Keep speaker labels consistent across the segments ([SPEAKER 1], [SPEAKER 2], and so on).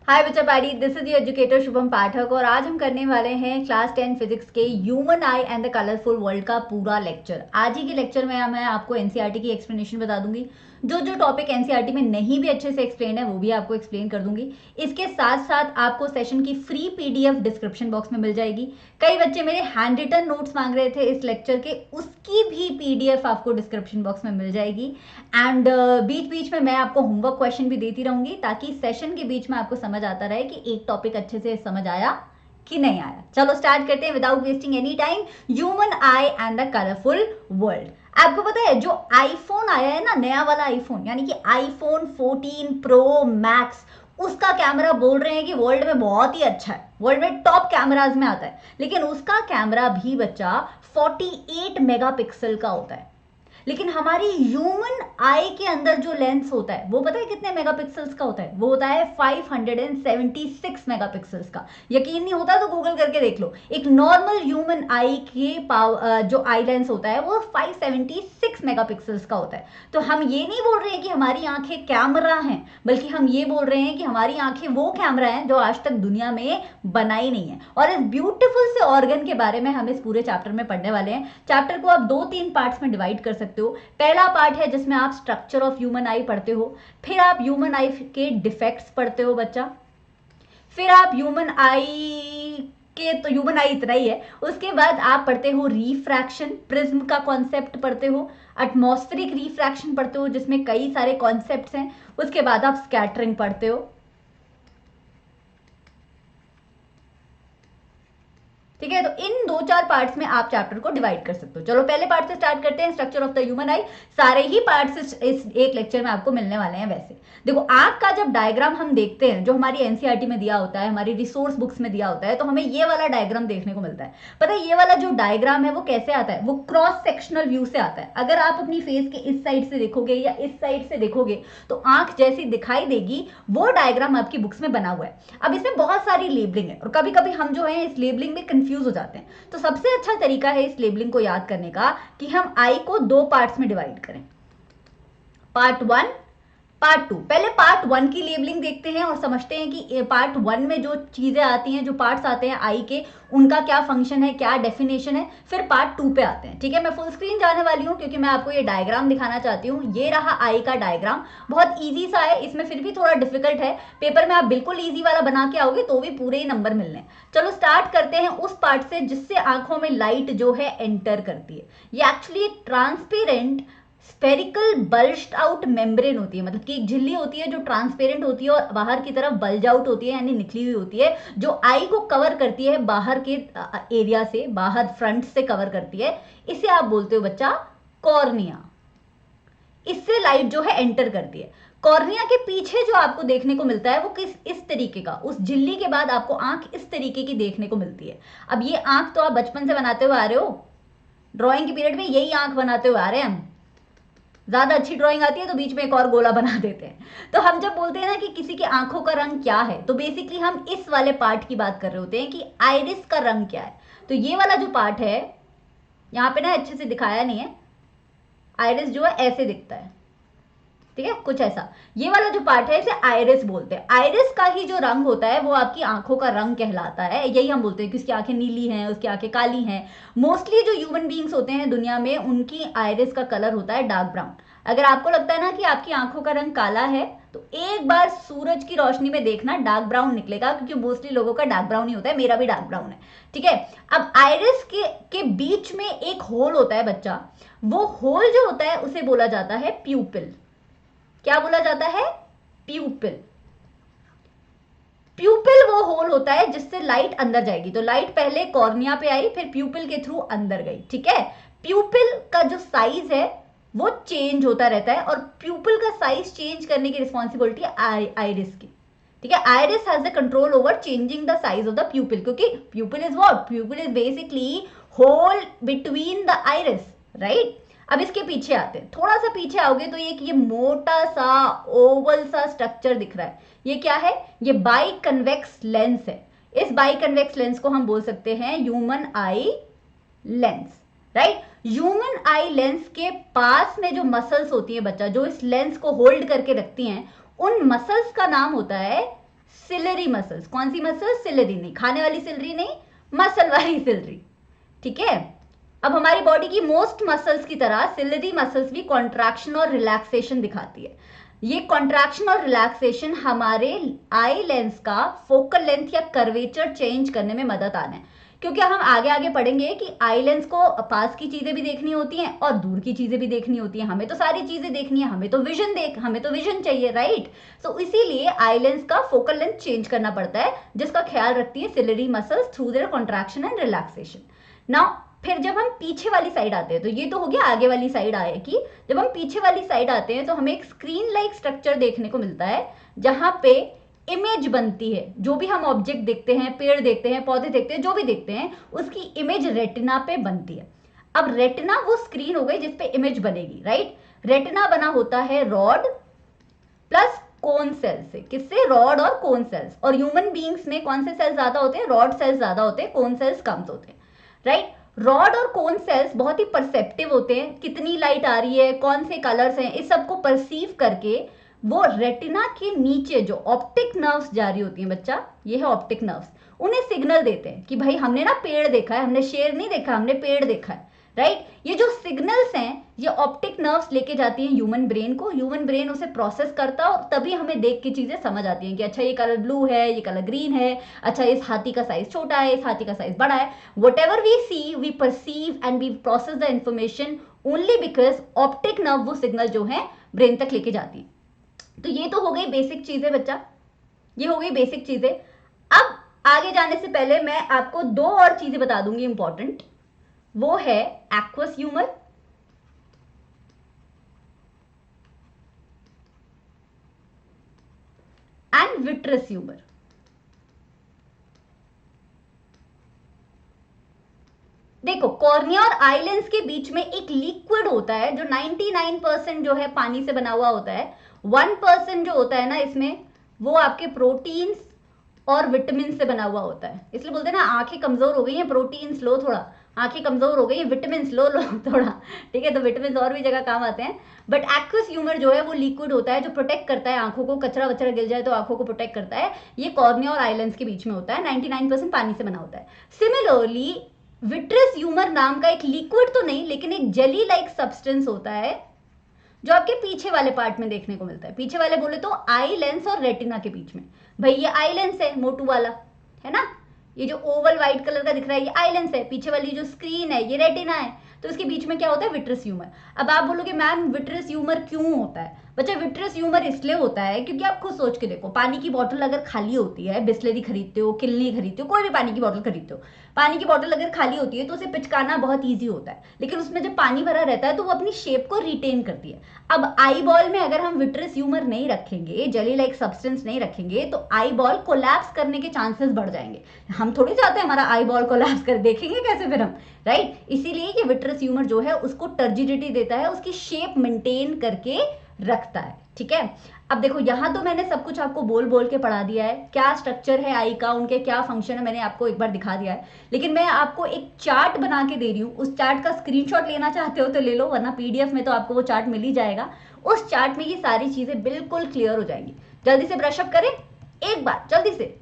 [SPEAKER 1] हाय बच्चा पारी, this is the educator Shubham Pathak और आज हम करने वाले हैं क्लास 10 फिजिक्स के human eye and the colourful world का पूरा लेक्चर। आज ही के लेक्चर में मैं आपको एनसीईआरटी की एक्सप्लेनेशन बता दूंगी। जो जो टॉपिक एनसीईआरटी में नहीं भी अच्छे से एक्सप्लेन है वो भी आपको एक्सप्लेन कर दूंगी। इसके साथ साथ आपको सेशन की फ्री पीडीएफ डिस्क्रिप्शन बॉक्स में मिल जाएगी। कई बच्चे मेरे हैंड रिटन नोट्स मांग रहे थे इस लेक्चर के, उसकी भी पीडीएफ आपको डिस्क्रिप्शन बॉक्स में मिल जाएगी। एंड बीच बीच में मैं आपको होमवर्क क्वेश्चन भी देती रहूंगी ताकि सेशन के बीच में आपको समझ आता रहे कि एक टॉपिक अच्छे से समझ आया कि नहीं आया। चलो स्टार्ट करते हैं without wasting any time. Human eye and the colourful world. आपको पता है जो आईफोन आया है ना, नया वाला आईफोन, यानी कि आईफोन 14 प्रो मैक्स, उसका कैमरा बोल रहे हैं कि वर्ल्ड में बहुत ही अच्छा है, वर्ल्ड में टॉप कैमराज में आता है, लेकिन उसका कैमरा भी बच्चा 48 मेगापिक्सल का होता है। लेकिन हमारी ह्यूमन आई के अंदर जो लेंस होता है वो पता है कितने मेगापिक्सल्स का होता है? वो होता है 576 मेगापिक्सल्स का। यकीन नहीं होता तो गूगल करके देख लो। एक नॉर्मल ह्यूमन आई के जो आई लेंस होता है वो 576 मेगापिक्सल्स का होता है। तो हम ये नहीं बोल रहे हैं कि हमारी आंखें कैमरा हैं, बल्कि हम ये बोल रहे हैं कि हमारी आंखें वो कैमरा हैं जो आज तक दुनिया में बनाई नहीं है। और इस ब्यूटीफुल से ऑर्गन के बारे में हम इस पूरे चैप्टर में पढ़ने वाले हैं। चैप्टर को आप 2-3 पार्ट्स में डिवाइड कर सकते हो। पहला पार्ट है जिसमें आप स्ट्रक्चर ऑफ ह्यूमन आई पढ़ते हो, फिर आप ह्यूमन आई के डिफेक्ट्स पढ़ते हो बच्चा, फिर आप ह्यूमन आई के, तो ह्यूमन आई इतना ही है, उसके बाद आप पढ़ते हो रिफ्रैक्शन, प्रिज्म का कॉन्सेप्ट पढ़ते हो, एटमॉस्फेरिक रिफ्रैक्शन पढ़ते हो जिसमें कई सारे कॉन्सेप्ट्स हैं, उसके बाद आप स्कैटरिंग पढ़ते हो। ठीक है, तो इन 2-4 पार्ट्स में आप चैप्टर को डिवाइड कर सकते हो। चलो पहले पार्ट से स्टार्ट करते हैं, स्ट्रक्चर ऑफ द ह्यूमन आई। सारे ही पार्ट्स इस एक लेक्चर में आपको मिलने वाले हैं। वैसे देखो, आंख का जब डायग्राम हम देखते हैं, जो हमारी एनसीईआरटी में दिया होता है, हमारी रिसोर्स बुक्स में दिया होता है, तो हमें ये वाला डायग्राम देखने को मिलता है। पता है ये वाला जो डायग्राम है वो कैसे आता है? वो क्रॉस सेक्शनल व्यू से आता है। अगर आप अपनी फेस के इस साइड से देखोगे या इस साइड से देखोगे तो आंख जैसी दिखाई देगी, वो डायग्राम आपकी बुक्स में बना हुआ है। अब इसमें बहुत सारी लेबलिंग है और कभी कभी हम जो है इस लेबलिंग में कंफ्यूज हो जाते हैं। तो सबसे अच्छा तरीका है इस लेबलिंग को याद करने का कि हम आई को 2 पार्ट्स में डिवाइड करें, पार्ट 1, पार्ट 2। पहले पार्ट 1 की लेबलिंग देखते हैं और समझते हैं कि पार्ट 1 में जो चीजें आती हैं, जो पार्ट्स आते हैं आई के, उनका क्या फंक्शन है, क्या डेफिनेशन है। फिर पार्ट 2 पे आते हैं। ठीक है, मैं फुल स्क्रीन जाने वाली हूँ क्योंकि मैं आपको ये डायग्राम दिखाना चाहती हूँ। ये रहा आई का डायग्राम, बहुत ईजी सा है, इसमें फिर भी थोड़ा डिफिकल्ट है। पेपर में आप बिल्कुल ईजी वाला बना के आओगे तो भी पूरे ही नंबर मिलने। चलो स्टार्ट करते हैं उस पार्ट से जिससे आंखों में लाइट जो है एंटर करती है। ये actually transparent spherical bulged out membrane होती है, मतलब कि एक झिल्ली होती है जो ट्रांसपेरेंट होती है और बाहर की तरफ बल्ज आउट होती है, यानी निकली हुई होती है, जो आई को कवर करती है बाहर के एरिया से, बाहर फ्रंट से कवर करती है। इसे आप बोलते हो बच्चा कॉर्निया। इससे लाइट जो है एंटर करती है। कॉर्निया के पीछे जो आपको देखने को मिलता है वो इस तरीके का, उस झिल्ली के बाद आपको आंख इस तरीके की देखने को मिलती है। अब ये आंख तो आप बचपन से बनाते हुए आ रहे हो, ड्राइंग के पीरियड में यही आंख बनाते हुए आ रहे हैं हम। ज्यादा अच्छी ड्राइंग आती है तो बीच में एक और गोला बना देते हैं। तो हम जब बोलते हैं ना कि किसी की आंखों का रंग क्या है, तो बेसिकली हम इस वाले पार्ट की बात कर रहे होते हैं कि आइरिस का रंग क्या है। तो ये वाला जो पार्ट है, यहाँ पे ना अच्छे से दिखाया नहीं है, आइरिस जो है ऐसे दिखता है, ठीक है, कुछ ऐसा। ये वाला जो पार्ट है इसे आइरिस बोलते हैं। आइरिस का ही जो रंग होता है वो आपकी आंखों का रंग कहलाता है। यही हम बोलते हैं कि उसकी आंखें नीली हैं, उसकी आंखें काली हैं। मोस्टली जो ह्यूमन बींग्स होते हैं दुनिया में, उनकी आइरिस का कलर होता है डार्क ब्राउन। अगर आपको लगता है ना कि आपकी आंखों का रंग काला है तो एक बार सूरज की रोशनी में देखना, डार्क ब्राउन निकलेगा, क्योंकि मोस्टली लोगों का डार्क ब्राउन ही होता है, मेरा भी डार्क ब्राउन है। ठीक है, अब आइरिस के बीच में एक होल होता है बच्चा, वो होल जो होता है उसे बोला जाता है प्यूपिल। क्या बोला जाता है? प्यूपिल। प्यूपिल वो होल होता है जिससे लाइट अंदर जाएगी। तो लाइट पहले कॉर्निया पे आई, फिर प्यूपिल के थ्रू अंदर गई। ठीक है, प्यूपिल का जो साइज है वो चेंज होता रहता है और प्यूपिल का साइज चेंज करने की रिस्पॉन्सिबिलिटी आइरिस की। ठीक है, iris has the control over changing the size of the pupil, क्योंकि pupil is what? Pupil is basically hole between the iris, right. अब इसके पीछे आते हैं, थोड़ा सा पीछे आओगे तो ये मोटा सा ओवल सा स्ट्रक्चर दिख रहा है। ये क्या है? ये बाई कन्वेक्स लेंस है। इस बाई कन्वेक्स लेंस को हम बोल सकते हैं human eye lens, right. Human eye lens के पास में जो मसल्स होती है बच्चा, जो इस लेंस को होल्ड करके रखती हैं, उन मसल्स का नाम होता है सिलरी मसल्स। कौन सी मसल्स? सिलरी नहीं, खाने वाली सिलरी नहीं, मसल वाली सिलरी, ठीक है। अब हमारी बॉडी की मोस्ट मसल्स की तरह सिलरी मसल्स भी कॉन्ट्रैक्शन और रिलैक्सेशन दिखाती है। ये कॉन्ट्रैक्शन और रिलैक्सेशन हमारे आई लेंस का फोकल लेंथ या कर्वेचर चेंज करने में मदद आना है, क्योंकि हम आगे आगे पढ़ेंगे कि आई लेंस को पास की चीजें भी देखनी होती हैं और दूर की चीजें भी देखनी होती हैं। हमें तो सारी चीजें देखनी है, हमें तो विजन चाहिए, राइट। तो इसीलिए आई लेंस का फोकल लेंथ चेंज करना पड़ता है, जिसका ख्याल रखती है ciliary muscles through their contraction and relaxation. Now फिर जब हम पीछे वाली साइड आते हैं, तो ये तो हो गया आगे वाली साइड आए कि जब हम पीछे वाली साइड आते हैं तो हमें एक स्क्रीन लाइक स्ट्रक्चर देखने को मिलता है, जहां पे इमेज बनती है। जो भी हम ऑब्जेक्ट देखते हैं, पेड़ देखते हैं, पौधे देखते हैं, जो भी देखते हैं, उसकी इमेज रेटिना पे बनती है। अब रेटिना वो स्क्रीन हो गई जिसपे इमेज बनेगी, राइट। रेटिना बना होता है रॉड प्लस कोन सेल से। किससे? रॉड और कोन सेल्स। और ह्यूमन बीइंग्स में कौन से सेल्स ज्यादा होते हैं? रॉड सेल्स ज्यादा होते हैं, कोन सेल्स कम होते हैं, राइट। रॉड और कोन सेल्स बहुत ही परसेप्टिव होते हैं, कितनी लाइट आ रही है, कौन से कलर्स हैं, इस सबको परसीव करके वो रेटिना के नीचे जो ऑप्टिक नर्व्स जारी होती हैं बच्चा, ये है ऑप्टिक नर्व्स, उन्हें सिग्नल देते हैं कि भाई हमने ना पेड़ देखा है, हमने शेर नहीं देखा, हमने पेड़ देखा है, राइट। ये जो सिग्नल्स हैं ये ऑप्टिक नर्व्स लेके जाती हैं ह्यूमन ब्रेन को, ह्यूमन ब्रेन उसे प्रोसेस करता है और तभी हमें देख के चीजें समझ आती हैं कि अच्छा ये कलर ब्लू है, ये कलर ग्रीन है, अच्छा इस हाथी का साइज छोटा है, इस हाथी का साइज बड़ा है। Whatever we see we perceive and we process the information only because optic nerve वो सिग्नल जो है ब्रेन तक लेके जाती है। तो ये तो हो गई बेसिक चीजें बच्चा, ये हो गई बेसिक चीजें। अब आगे जाने से पहले मैं आपको दो और चीजें बता दूंगी इंपॉर्टेंट, वो है aqueous humour and vitreous humour. देखो कॉर्निया और आई लेंस के बीच में एक लिक्विड होता है जो 99% जो है पानी से बना हुआ होता है, 1% जो होता है ना इसमें वो आपके प्रोटीन्स और विटामिन से बना हुआ होता है। इसलिए बोलते हैं ना आंखें कमजोर हो गई हैं, प्रोटीन्स लो थोड़ा, आंखें कमजोर हो गई हैं, विटामिन लो लो थोड़ा, ठीक है। तो विटामिन और भी जगह काम आते हैं, बट एक्वस ह्यूमर जो है वो लिक्विड होता है जो प्रोटेक्ट करता है आंखों को, कचरा वचरा गिर जाए तो आंखों को प्रोटेक्ट करता है। ये कॉर्निया और आई लेंस के बीच में होता है, 99% पानी से बना होता है। सिमिलरली विट्रस ह्यूमर नाम का एक लिक्विड तो नहीं लेकिन एक जेली लाइक सब्सटेंस होता है जो आपके पीछे वाले पार्ट में देखने को मिलता है। पीछे वाले बोले तो आई लेंस और रेटिना के बीच में। भाई ये आई लेंस है मोटू वाला, है ना, ये जो ओवल व्हाइट कलर का दिख रहा है ये आई लेंस है, पीछे वाली जो स्क्रीन है ये रेटिना है, तो इसके बीच में क्या होता है? Vitreous humour. अब आप बोलोगे मैम विट्रस ह्यूमर क्यों होता है? बच्चा विट्रस ह्यूमर इसलिए होता है क्योंकि आप खुद सोच के देखो, पानी की बोतल अगर खाली होती है, बिस्लरी खरीदते हो, किल्ली खरीदते हो, कोई भी पानी की बोतल खरीदते हो, पानी की बोतल अगर खाली होती है तो उसे पिचकाना बहुत ईजी होता है, लेकिन उसमें जब पानी भरा रहता है तो वो अपनी शेप को रिटेन करती है। अब आई बॉल में अगर हम विट्रस ह्यूमर नहीं रखेंगे, जेली लाइक सब्सटेंस नहीं रखेंगे, तो आई बॉल कोलैप्स करने के चांसेस बढ़ जाएंगे। हम थोड़ी चाहते हैं हमारा आई बॉल कोलैप्स कर, देखेंगे कैसे फिर हम, राइट। इसीलिए ये विट्रस ह्यूमर जो है उसको टर्जिडिटी देता है, उसकी शेप मेंटेन करके रखता है, ठीक है। अब देखो यहां तो मैंने सब कुछ आपको बोल बोल के पढ़ा दिया है, क्या स्ट्रक्चर है आई का, उनके क्या फंक्शन है, मैंने आपको एक बार दिखा दिया है, लेकिन मैं आपको एक चार्ट बना के दे रही हूँ। उस चार्ट का स्क्रीनशॉट लेना चाहते हो तो ले लो, वरना पीडीएफ में तो आपको वो चार्ट मिल ही जाएगा। उस चार्ट में ये सारी चीजें बिल्कुल क्लियर हो जाएंगी। जल्दी से ब्रशअप करें एक बार, जल्दी से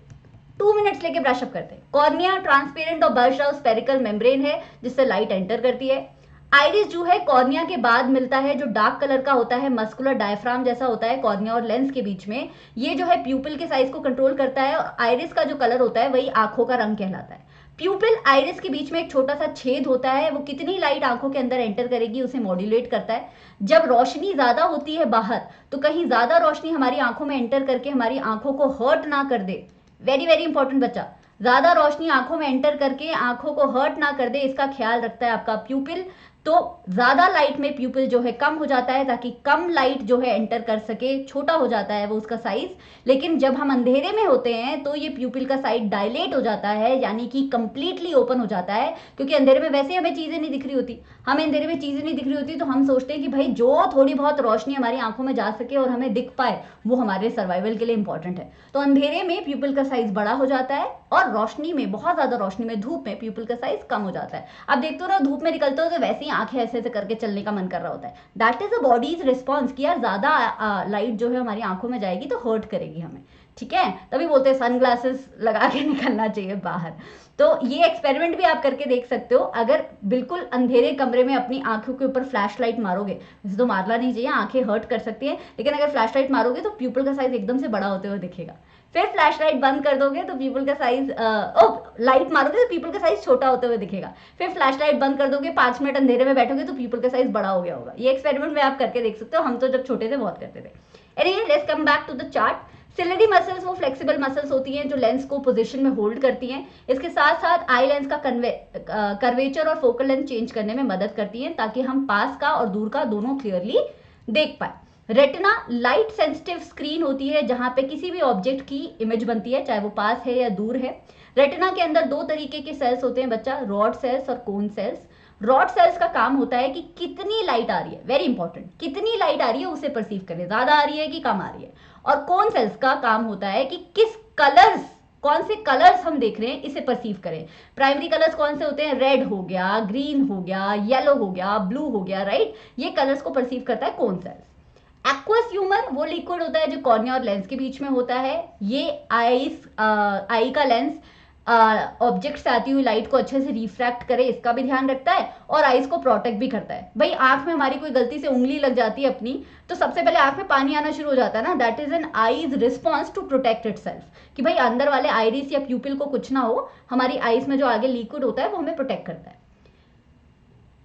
[SPEAKER 1] 2 मिनट्स लेके ब्रशअप करते हैं। कॉर्निया ट्रांसपेरेंट और बर्स्ट आउट स्फेरिकल मेम्ब्रेन है जिससे लाइट एंटर करती है। आइरिस जो है कॉर्निया के बाद मिलता है, जो डार्क कलर का होता है, मस्कुलर डायफ्राम जैसा होता है कॉर्निया और लेंस के बीच में। ये जो है प्यूपिल के साइज को कंट्रोल करता है, और आइरिस का जो कलर होता है वही आंखों का रंग कहलाता है। प्यूपिल आइरिस के बीच में एक छोटा सा छेद होता है, वो कितनी लाइट आंखों के अंदर एंटर करेगी उसे मॉड्यूलेट करता है। जब रोशनी ज्यादा होती है बाहर, तो कहीं ज्यादा रोशनी हमारी आंखों में एंटर करके हमारी आंखों को हर्ट ना कर दे, वेरी वेरी इंपॉर्टेंट बच्चा, ज्यादा रोशनी आंखों में एंटर करके आंखों को हर्ट ना कर दे, इसका ख्याल रखता है आपका प्यूपिल। तो ज्यादा लाइट में प्यूपिल जो है कम हो जाता है ताकि कम लाइट जो है एंटर कर सके, छोटा हो जाता है वो उसका साइज। लेकिन जब हम अंधेरे में होते हैं तो ये प्यूपिल का साइज डायलेट हो जाता है, यानी कि कंप्लीटली ओपन हो जाता है, क्योंकि अंधेरे में वैसे ही हमें चीजें नहीं दिख रही होती, हमें अंधेरे में चीजें नहीं दिख रही होती, तो हम सोचते हैं कि भाई जो थोड़ी बहुत रोशनी हमारी आंखों में जा सके और हमें दिख पाए वो हमारे सर्वाइवल के लिए इंपॉर्टेंट है। तो अंधेरे में प्यूपिल का साइज बड़ा हो जाता है और रोशनी में, बहुत ज्यादा रोशनी में, धूप में प्यूपिल का साइज कम हो जाता है। अब देखते हो ना धूप में निकलते हो तो वैसे ही आंखें ऐसे ऐसे करके चलने का मन कर रहा होता है। That is a bodies response कि यार ज्यादा लाइट जो है हमारी आंखों में जाएगी तो हर्ट करेगी हमें। ठीक है, तभी बोलते हैं सनग्लासेस लगा के निकलना चाहिए बाहर। तो ये एक्सपेरिमेंट भी आप करके देख सकते हो। अगर बिल्कुल अंधेरे कमरे में अपनी आंखों के ऊपर फ्लैश लाइट मारोगे, वैसे तो मारना नहीं चाहिए, आंखें हर्ट कर सकती है, लेकिन अगर फ्लैश लाइट मारोगे तो प्यूपल का साइज एकदम से बड़ा होते हुए दिखेगा। फिर फ्लैश लाइट बंद कर दोगे तो पीपल का साइज लाइट मारोगे तो पीपल का साइज छोटा होते हुए दिखेगा। फिर फ्लैश लाइट बंद कर दोगे, 5 मिनट अंधेरे में बैठोगे तो पीपल का साइज बड़ा हो गया होगा। ये एक्सपेरिमेंट में आप करके देख सकते हो, हम तो जब छोटे थे बहुत करते थे। Anyway, let's come back to the chart. Ciliary muscles वो फ्लेक्सिबल मसल्स होती हैं जो लेंस को पोजीशन में होल्ड करती हैं। इसके साथ साथ आई लेंस का कर्वेचर और फोकल लेंथ चेंज करने में मदद करती हैं ताकि हम पास का और दूर का दोनों क्लियरली देख पाए। रेटिना लाइट सेंसिटिव स्क्रीन होती है जहां पे किसी भी ऑब्जेक्ट की इमेज बनती है, चाहे वो पास है या दूर है। रेटिना के अंदर दो तरीके के सेल्स होते हैं बच्चा, रॉड सेल्स और कोन सेल्स। रॉड सेल्स का काम होता है कि कितनी लाइट आ रही है, वेरी इंपॉर्टेंट, कितनी लाइट आ रही है उसे परसीव करें, ज्यादा आ रही है कि कम आ रही है। और कोन सेल्स का काम होता है कि किस कलर्स, कौन से कलर्स हम देख रहे हैं इसे परसीव करें। प्राइमरी कलर्स कौन से होते हैं, रेड हो गया, ग्रीन हो गया, येलो हो गया, ब्लू हो गया, राइट। ये कलर्स को परसीव करता है कोन सेल्स। एक्वस ह्यूमर वो लिक्विड होता है जो कॉर्निया और लेंस के बीच में होता है। ये आई का लेंस ऑब्जेक्ट से आती हुई लाइट को अच्छे से रिफ्रैक्ट करे, इसका भी ध्यान रखता है और आईज को प्रोटेक्ट भी करता है। भाई आंख में हमारी कोई गलती से उंगली लग जाती है अपनी, तो सबसे पहले आंख में पानी आना शुरू हो जाता है ना, that is an eye's response to protect itself, कि भाई अंदर वाले आइरिस या प्यूपिल को कुछ ना हो, हमारी आईज में जो आगे लिक्विड होता है वो हमें प्रोटेक्ट करता है।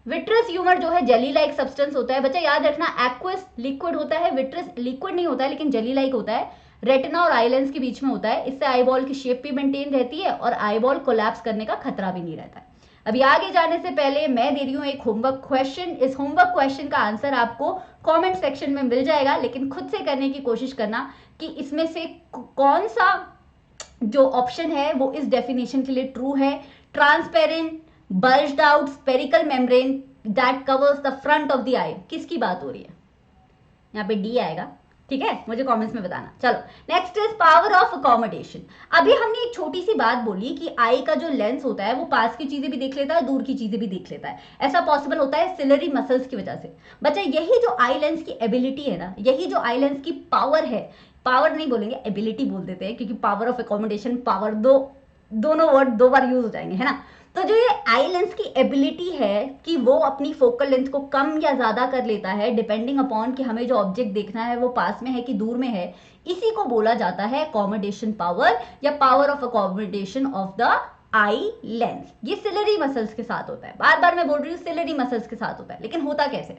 [SPEAKER 1] विट्रस ह्यूमर जो है जेली लाइक सब्सटेंस होता है। बच्चा याद रखना, एक्वस लिक्विड होता है, विट्रस लिक्विड नहीं होता है लेकिन जेली लाइक होता है। रेटिना और आई लेंस के बीच में होता है, इससे आईबॉल की शेप भी मेंटेन रहती है और आईबॉल कोलैप्स करने का खतरा भी नहीं रहता है। अभी आगे जाने से पहले मैं दे रही हूँ एक होमवर्क क्वेश्चन। इस होमवर्क क्वेश्चन का आंसर आपको कमेंट सेक्शन में मिल जाएगा, लेकिन खुद से करने की कोशिश करना कि इसमें से कौन सा जो ऑप्शन है वो इस डेफिनेशन के लिए ट्रू है। Transparent bulged out spherical membrane that covers the front of the eye, किसकी बात हो रही है? यहाँ पे डी आएगा, ठीक है, मुझे कमेंट्स में बताना। चलो next is power of accommodation. अभी हमने एक छोटी सी बात बोली कि आई का जो लेंस होता है वो पास की चीजें भी देख लेता है, दूर की चीजें भी देख लेता है। ऐसा पॉसिबल होता है सिलरी मसल्स की वजह से। बच्चा यही जो आई लेंस की एबिलिटी है ना, यही जो आई लेंस की पावर है, पावर नहीं बोलेंगे एबिलिटी बोल देते हैं, क्योंकि पावर ऑफ अकोमोडेशन पावर दोनों वर्ड दो बार यूज हो जाएंगे, है ना। तो जो ये आई लेंस की एबिलिटी है कि वो अपनी फोकल लेंथ को कम या ज्यादा कर लेता है डिपेंडिंग अपॉन कि हमें जो ऑब्जेक्ट देखना है वो पास में है कि दूर में है, इसी को बोला जाता है अकोमोडेशन पावर या power of accommodation of the eye lens. ये सिलरी मसल्स के साथ होता है, बार बार मैं बोल रही हूँ सिलरी मसल्स के साथ होता है, लेकिन होता कैसे?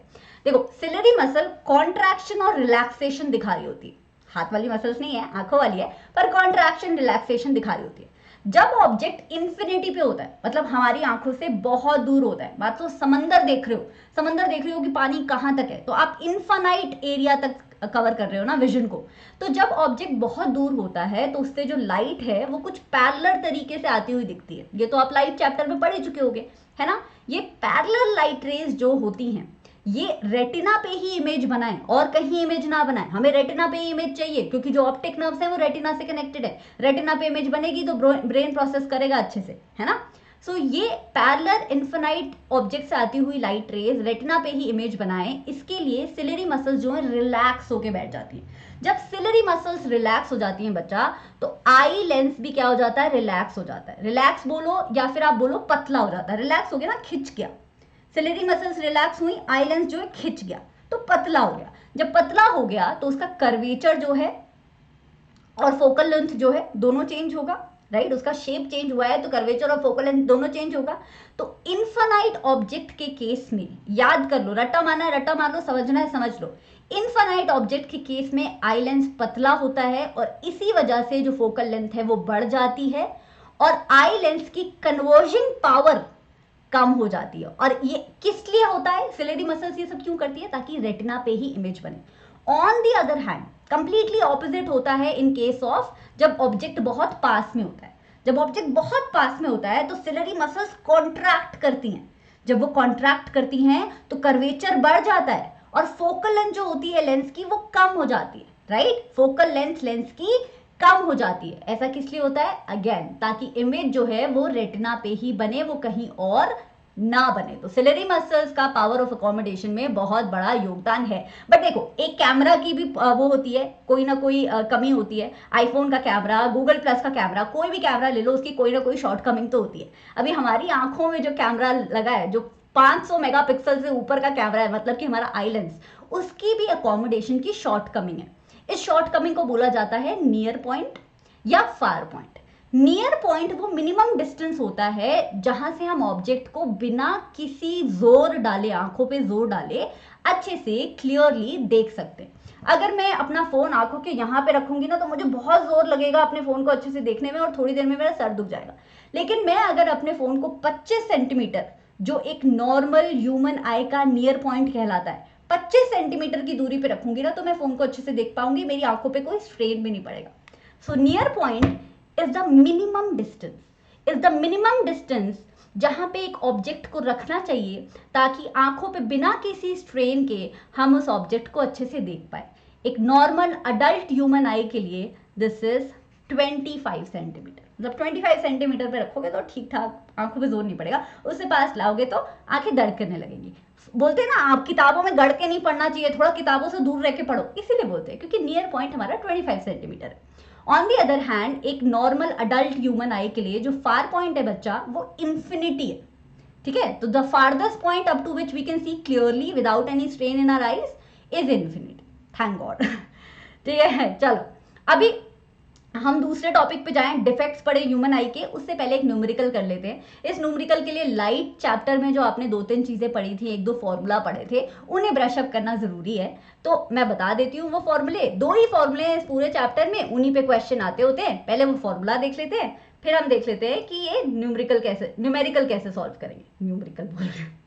[SPEAKER 1] देखो सिलरी मसल कॉन्ट्रैक्शन और रिलैक्सेशन दिखा रही होती है, हाथ वाली मसल्स नहीं है, आंखों वाली है, पर कॉन्ट्रैक्शन रिलैक्सेशन दिखा रही होती है। जब ऑब्जेक्ट इन्फिनिटी पे होता है, मतलब हमारी आंखों से बहुत दूर होता है, बात तो समंदर देख रहे हो, समंदर देख रहे हो कि पानी कहां तक है, तो आप इनफाइनाइट एरिया तक कवर कर रहे हो ना विजन को। तो जब ऑब्जेक्ट बहुत दूर होता है तो उससे जो लाइट है वो कुछ पैरेलल तरीके से आती हुई दिखती है। ये तो आप लाइट चैप्टर में पढ़ ही चुके होगे, है ना। ये पैरेलल लाइट रेज जो होती हैं ये रेटिना पे ही इमेज बनाएं और कहीं इमेज ना बनाएं। हमें रेटिना पे ही इमेज चाहिए क्योंकि जो ऑप्टिक नर्व्स है वो रेटिना से कनेक्टेड है। रेटिना पे इमेज बनेगी तो ब्रेन प्रोसेस करेगा अच्छे से, है ना। सो ये पैरेलल इन्फिनाइट ऑब्जेक्ट से आती हुई लाइट रेज रेटिना पे ही इमेज बनाएं, इसके लिए सिलरी मसल्स जो है रिलैक्स होके बैठ जाती हैं। जब सिलरी मसल्स रिलैक्स हो जाती हैं बच्चा, तो आई लेंस भी क्या हो जाता है, रिलैक्स हो जाता है। रिलैक्स बोलो या फिर आप बोलो पतला हो जाता है। रिलैक्स हो गया ना, खिंच गया, सिलेरी मसल्स रिलैक्स हुई, आई लेंस जो है खिंच गया तो पतला हो गया। जब पतला हो गया तो उसका कर्वेचर जो है और फोकल लेंथ जो है दोनों चेंज होगा, राइट। उसका शेप चेंज हुआ है तो कर्वेचर और फोकल लेंथ दोनों चेंज होगा। तो इनफाइनाइट ऑब्जेक्ट के केस में याद कर लो, रट्टा मारना है रट्टा मार लो, समझना है समझ लो। इनफाइनाइट ऑब्जेक्ट के केस में आई लेंस पतला होता है और इसी वजह से जो फोकल लेंथ है वो बढ़ जाती है और आई लेंस की कन्वर्जिंग पावर कम हो जाती है। और ये किस लिए होता है, सिलेरी मसल्स ये सब क्यों करती है, ताकि रेटिना पे ही इमेज बने। On the other hand completely opposite होता है इन केस ऑफ जब ऑब्जेक्ट बहुत पास में होता है। जब ऑब्जेक्ट बहुत पास में होता है तो सिलेरी मसल्स कॉन्ट्रैक्ट करती हैं। जब वो कॉन्ट्रैक्ट करती हैं तो कर्वेचर बढ़ जाता है और फोकल लेंथ जो होती है लेंस की वो कम हो जाती है, राइट। फोकल लेंथ लेंस की कम हो जाती है। ऐसा किस लिए होता है, अगेन ताकि इमेज जो है वो रेटिना पे ही बने, वो कहीं और ना बने। तो सिलेरी मसल्स का पावर ऑफ अकोमोडेशन में बहुत बड़ा योगदान है। बट देखो, एक कैमरा की भी वो होती है, कोई ना कोई कमी होती है। आईफोन का कैमरा, गूगल प्लस का कैमरा, कोई भी कैमरा ले लो, उसकी कोई ना कोई शॉर्ट कमिंग तो होती है। अभी हमारी आंखों में जो कैमरा लगा है, जो 500 मेगापिक्सल से ऊपर का कैमरा है, मतलब कि हमारा आई लेंस, उसकी भी अकोमोडेशन की शॉर्ट कमिंग है। इस शॉर्ट कमिंग को बोला जाता है नियर पॉइंट या फार पॉइंट। नियर पॉइंट वो मिनिमम डिस्टेंस होता है जहां से हम ऑब्जेक्ट को बिना किसी जोर डाले, आंखों पे जोर डाले, अच्छे से क्लियरली देख सकते हैं। अगर मैं अपना फोन आंखों के यहाँ पे रखूंगी ना, तो मुझे बहुत जोर लगेगा अपने फोन को अच्छे से देखने में, और थोड़ी देर में मेरा सर दुख जाएगा। लेकिन मैं अगर अपने फोन को 25 सेंटीमीटर, जो एक नॉर्मल ह्यूमन आई का नियर पॉइंट कहलाता है, 25 सेंटीमीटर की दूरी पे रखूंगी ना, तो मैं फोन को अच्छे से देख पाऊंगी, मेरी आंखों पे कोई स्ट्रेन भी नहीं पड़ेगा। So near point is the minimum distance, जहां पे एक ऑब्जेक्ट को रखना चाहिए ताकि आंखों पे बिना किसी स्ट्रेन के हम उस ऑब्जेक्ट को अच्छे से देख पाए। एक नॉर्मल अडल्ट ह्यूमन आई के लिए दिस इज 25 सेंटीमीटर। मतलब 25 सेंटीमीटर पे रखोगे तो ठीक ठाक, आंखों पे जोर नहीं पड़ेगा। उससे पास लाओगे तो आंखें दर्द करने लगेंगी। बोलते हैं ना, आप किताबों में गड़ के नहीं पढ़ना चाहिए, थोड़ा किताबों से दूर रह के पढ़ो, इसीलिए बोलते हैं, क्योंकि नियर पॉइंट हमारा 25 सेंटीमीटर है। ऑन दी अदर हैंड, एक नॉर्मल अडल्ट ह्यूमन आई के लिए जो फार पॉइंट है बच्चा, वो इंफिनिटी है। ठीक है, तो the farthest point up to which we can see clearly without any strain in our eyes is infinity. Thank God. ठीक है, चलो अभी हम दूसरे टॉपिक पे जाएं, डिफेक्ट्स पढ़े ह्यूमन आई के, उससे पहले एक न्यूमेरिकल कर लेते हैं। इस न्यूमेरिकल के लिए लाइट चैप्टर में जो आपने 2-3 चीजें पढ़ी थी, 1-2 फॉर्मूला पढ़े थे, उन्हें ब्रश अप करना जरूरी है। तो मैं बता देती हूँ वो फॉर्मूले, 2 ही फॉर्मूले हैं इस पूरे चैप्टर में, उन्हीं पे क्वेश्चन आते होते हैं। पहले वो फॉर्मूला देख लेते हैं, फिर हम देख लेते हैं कि ये न्यूमेरिकल कैसे सॉल्व करेंगे। न्यूमेरिकल बोल रहे हैं।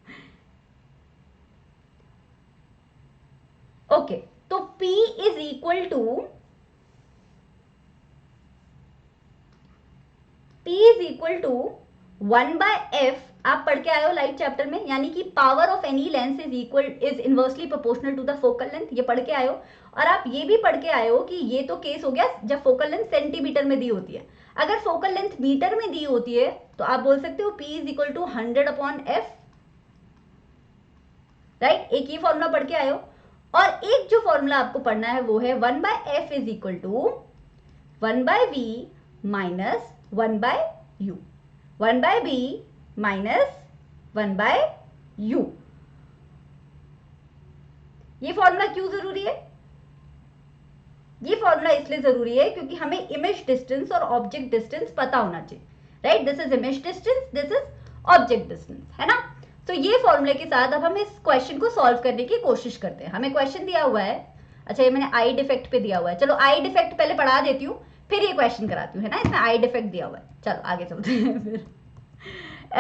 [SPEAKER 1] ओके, तो P is equal to P is equal to 1/f, आप पढ़ के आए हो लाइट चैप्टर में, यानी कि power of any lens is inversely proportional to the focal length, ये पढ़ के आए हो। और आप ये भी पढ़ के आए हो कि ये तो केस हो गया जब फोकल लेंथ सेंटीमीटर में दी होती है। अगर फोकल लेंथ मीटर में दी होती है तो आप बोल सकते हो P is equal to 100/f, right. एक ये फॉर्मूला पढ़ के आए हो। और एक जो फॉर्मूला आपको पढ़ना है वो है 1/f is equal to 1/v minus 1/u, 1/b minus 1/u। ये फॉर्मूला क्यों जरूरी है? ये फॉर्मूला इसलिए जरूरी है क्योंकि हमें इमेज डिस्टेंस और ऑब्जेक्ट डिस्टेंस पता होना चाहिए, right. This is image distance, this is object distance, है ना। तो ये फॉर्मूले के साथ अब हम इस क्वेश्चन को सॉल्व करने की कोशिश करते हैं। हमें क्वेश्चन दिया हुआ है, अच्छा ये मैंने आई डिफेक्ट पे दिया हुआ है, चलो आई डिफेक्ट पहले पढ़ा देती हूँ, फिर ये क्वेश्चन कराती हूँ, है ना। इसमें आई डिफेक्ट दिया हुआ है, चलो आगे चलते हैं फिर।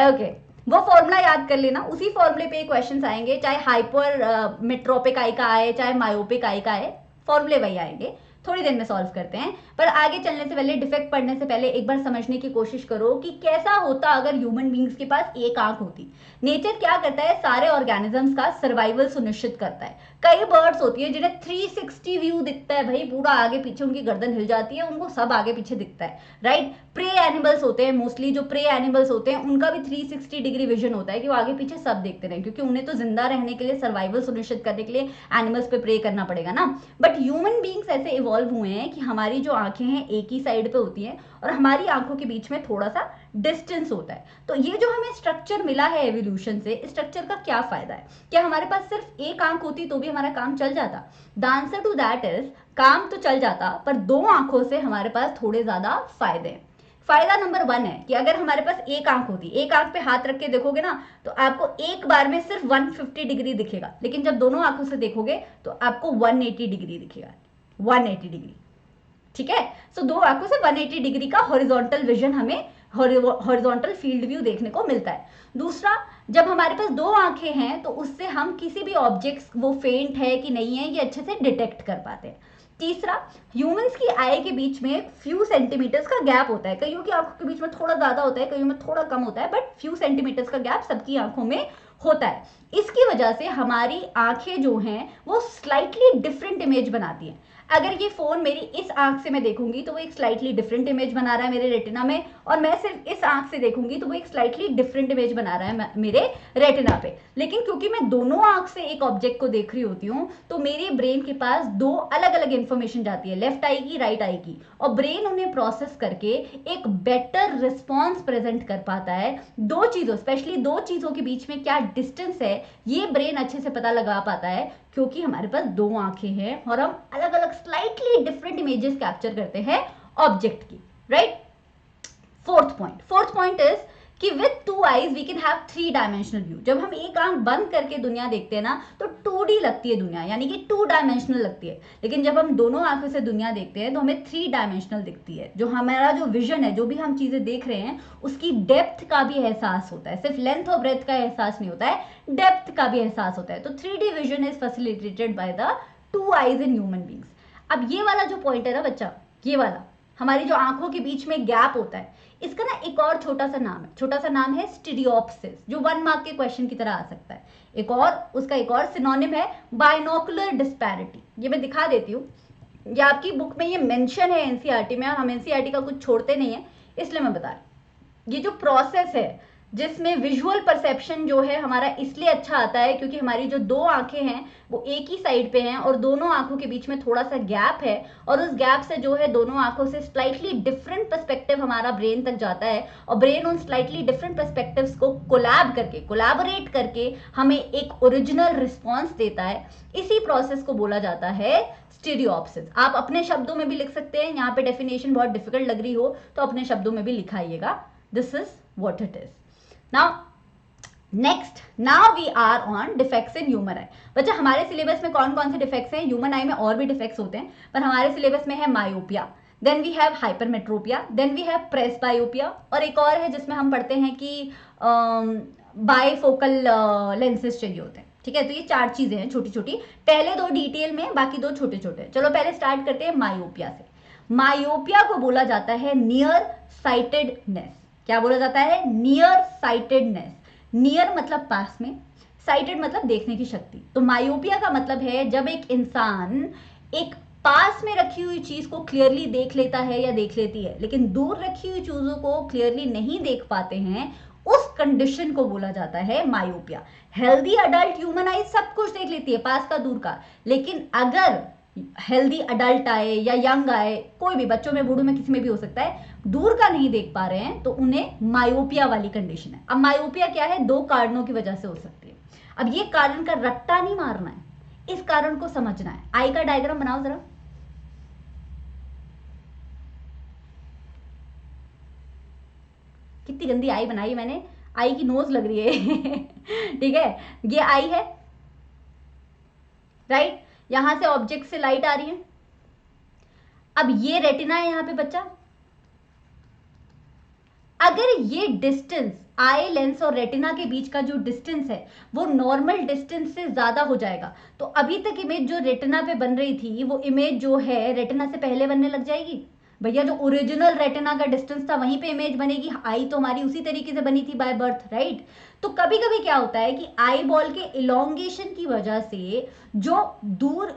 [SPEAKER 1] ओके, वो फॉर्मूला याद कर लेना, उसी फॉर्मूले पे क्वेश्चंस आएंगे, चाहे हाइपर मेट्रोपिक आई का आए, चाहे मायोपिक आई का आए, फॉर्मूले वही आएंगे। थोड़ी देर में सॉल्व करते हैं, पर आगे चलने से पहले, डिफेक्ट पढ़ने से पहले एक बार समझने की कोशिश करो कि कैसा होता अगर ह्यूमन बींग्स के पास एक आंख होती। नेचर क्या करता है, सारे ऑर्गेनिजम्स का सर्वाइवल सुनिश्चित करता है। कई बर्ड्स होती है जिन्हें 360 व्यू दिखता है, भाई पूरा आगे पीछे उनकी गर्दन हिल जाती है, उनको सब आगे पीछे दिखता है, राइट। प्रे एनिमल्स होते हैं, मोस्टली जो प्रे एनिमल्स होते हैं उनका भी 360 डिग्री विजन होता है कि वो आगे पीछे सब देखते रहे, क्योंकि उन्हें तो जिंदा रहने के लिए, सर्वाइवल सुनिश्चित करने के लिए एनिमल्स पे प्रे करना पड़ेगा ना। बट ह्यूमन बींग्स ऐसे इवॉल्व हुए हैं कि हमारी जो आंखें हैं एक ही साइड पे होती हैं और हमारी आंखों के बीच में थोड़ा सा डिस्टेंस होता है। तो ये जो हमें स्ट्रक्चर मिला है एवोल्यूशन से, इस स्ट्रक्चर का क्या फायदा है? क्या हमारे पास सिर्फ एक आंख होती तो भी हमारा काम चल जाता? The answer to that is, काम तो चल जाता, पर 2 आंखों से हमारे पास थोड़े ज्यादा फायदे हैं। फायदा नंबर 1 है कि अगर हमारे पास एक आंख होती, एक आंख पे हाथ रख के देखोगे ना, तो आपको एक बार में सिर्फ 150 डिग्री दिखेगा, लेकिन जब दोनों आंखों से देखोगे तो आपको 180 डिग्री दिखेगा, 180 डिग्री, ठीक है। सो 2 आंखों से 180 डिग्री का हॉरिजॉन्टल विजन, हमें हॉरिजॉन्टल फील्ड व्यू देखने को मिलता है। दूसरा, जब हमारे पास 2 आंखें हैं तो उससे हम किसी भी ऑब्जेक्ट्स, वो फेंट है कि नहीं है, ये अच्छे से डिटेक्ट कर पाते हैं। तीसरा, ह्यूमंस की आई के बीच में फ्यू सेंटीमीटर्स का गैप होता है, कईयों की आंखों के बीच में थोड़ा ज्यादा होता है, कईयों में थोड़ा कम होता है, बट फ्यू सेंटीमीटर्स का गैप सबकी आंखों में होता है। इसकी वजह से हमारी आंखें जो हैं वो स्लाइटली डिफरेंट इमेज बनाती हैं। अगर ये फोन मेरी इस आंख से मैं देखूंगी तो वो एक स्लाइटली डिफरेंट इमेज बना रहा है मेरे रेटिना में, और मैं सिर्फ इस आंख से देखूंगी तो वो एक स्लाइटली डिफरेंट इमेज बना रहा है मेरे रेटिना पे। लेकिन क्योंकि मैं दोनों आंख से एक ऑब्जेक्ट को देख रही होती हूँ तो मेरे ब्रेन के पास दो अलग अलग इंफॉर्मेशन जाती है, लेफ्ट आई की, राइट आई की, और ब्रेन उन्हें प्रोसेस करके एक बेटर रिस्पॉन्स प्रेजेंट कर पाता है। दो चीजों, स्पेशली दो चीजों के बीच में क्या डिस्टेंस है ये ब्रेन अच्छे से पता लगा पाता है, क्योंकि हमारे पास दो आंखें हैं और हम अलग अलग स्लाइटली डिफरेंट इमेजेस कैप्चर करते हैं ऑब्जेक्ट की, राइट। फोर्थ पॉइंट इज कि with two eyes we can have three dimensional view. जब हम एक आंख बंद करके दुनिया देखते हैं ना तो 2D लगती है दुनिया, यानी कि 2 डायमेंशनल लगती है। लेकिन जब हम दोनों आंखों से दुनिया देखते हैं तो हमें 3 डायमेंशनल दिखती है। जो हमारा जो विजन है, जो भी हम चीजें देख रहे हैं उसकी डेप्थ का भी एहसास होता है, सिर्फ लेंथ और ब्रेथ का एहसास नहीं होता है, डेप्थ का भी एहसास होता है। तो 3D vision is facilitated by the 2 eyes in human beings. अब ये वाला जो पॉइंट है ना बच्चा, ये वाला हमारी जो आंखों के बीच में गैप होता है, इसका ना एक और छोटा सा नाम है स्टीरियोप्सिस, जो 1 मार्क के क्वेश्चन की तरह आ सकता है। उसका एक और सिनोनिम है बाइनोकुलर डिस्पैरिटी। ये मैं दिखा देती हूँ, ये आपकी बुक में ये मेंशन है एनसीईआरटी में, और हम एनसीईआरटी का कुछ छोड़ते नहीं है इसलिए मैं बता रही। ये जो प्रोसेस है जिसमें विजुअल परसेप्शन जो है हमारा इसलिए अच्छा आता है क्योंकि हमारी जो दो आंखें हैं वो एक ही साइड पे हैं और दोनों आंखों के बीच में थोड़ा सा गैप है, और उस गैप से जो है दोनों आंखों से स्लाइटली डिफरेंट पर्सपेक्टिव हमारा ब्रेन तक जाता है, और ब्रेन उन स्लाइटली डिफरेंट पर्सपेक्टिव्स को कोलैबोरेट करके हमें एक ओरिजिनल रिस्पॉन्स देता है। इसी प्रोसेस को बोला जाता है स्टीरियोप्सिस। आप अपने शब्दों में भी लिख सकते हैं, यहाँ पे डेफिनेशन बहुत डिफिकल्ट लग रही हो तो अपने शब्दों में भी लिखाइएगा, this is what it is. Now we are on defects in human eye. बच्चा हमारे सिलेबस में कौन कौन से डिफेक्ट्स हैं? ह्यूमन आई में और भी डिफेक्ट्स होते हैं, पर हमारे सिलेबस में है myopia, then we have hypermetropia, then we have presbyopia, और एक और है जिसमें हम पढ़ते हैं कि बाइफोकल लेंसेज चाहिए होते हैं। ठीक है, तो ये 4 चीजें हैं छोटी छोटी, पहले 2 डिटेल में, बाकी 2 छोटे छोटे। चलो पहले स्टार्ट करते हैं मायोपिया से। मायोपिया को बोला जाता है नियर साइटेडनेस। क्या बोला जाता है? Near sightedness. नियर मतलब पास में, साइटेड मतलब देखने की शक्ति। तो मायोपिया का मतलब है जब एक इंसान एक पास में रखी हुई चीज को क्लियरली देख लेता है या देख लेती है, लेकिन दूर रखी हुई चीजों को क्लियरली नहीं देख पाते हैं, उस कंडीशन को बोला जाता है मायोपिया। हेल्दी अडल्ट ह्यूमन आई सब कुछ देख लेती है, पास का दूर का, लेकिन अगर हेल्दी अडल्ट आए या यंग आए, कोई भी, बच्चों में बूढ़ों में किसी में भी हो सकता है, दूर का नहीं देख पा रहे हैं तो उन्हें मायोपिया वाली कंडीशन है। अब मायोपिया क्या है? 2 कारणों की वजह से हो सकती है। अब ये कारण का रट्टा नहीं मारना है, इस कारण को समझना है। आई का डायग्राम बनाओ जरा। कितनी गंदी आई बनाई मैंने, आई की नोज लग रही है ठीक है, ये आई है, राइट, यहां से ऑब्जेक्ट से लाइट आ रही है। अब ये रेटिना है यहां पे बच्चा। अगर ये डिस्टेंस आई लेंस और रेटिना के बीच का जो डिस्टेंस है वो नॉर्मल डिस्टेंस से ज्यादा हो जाएगा, तो अभी तक इमेज जो रेटिना पे बन रही थी वो इमेज जो है रेटिना से पहले बनने लग जाएगी। भैया जो ओरिजिनल रेटिना का डिस्टेंस था वहीं पे इमेज बनेगी, आई तो हमारी उसी तरीके से बनी थी बाय बर्थ, राइट। तो कभी कभी क्या होता है कि आई बॉल के इलोंगेशन की वजह से जो दूर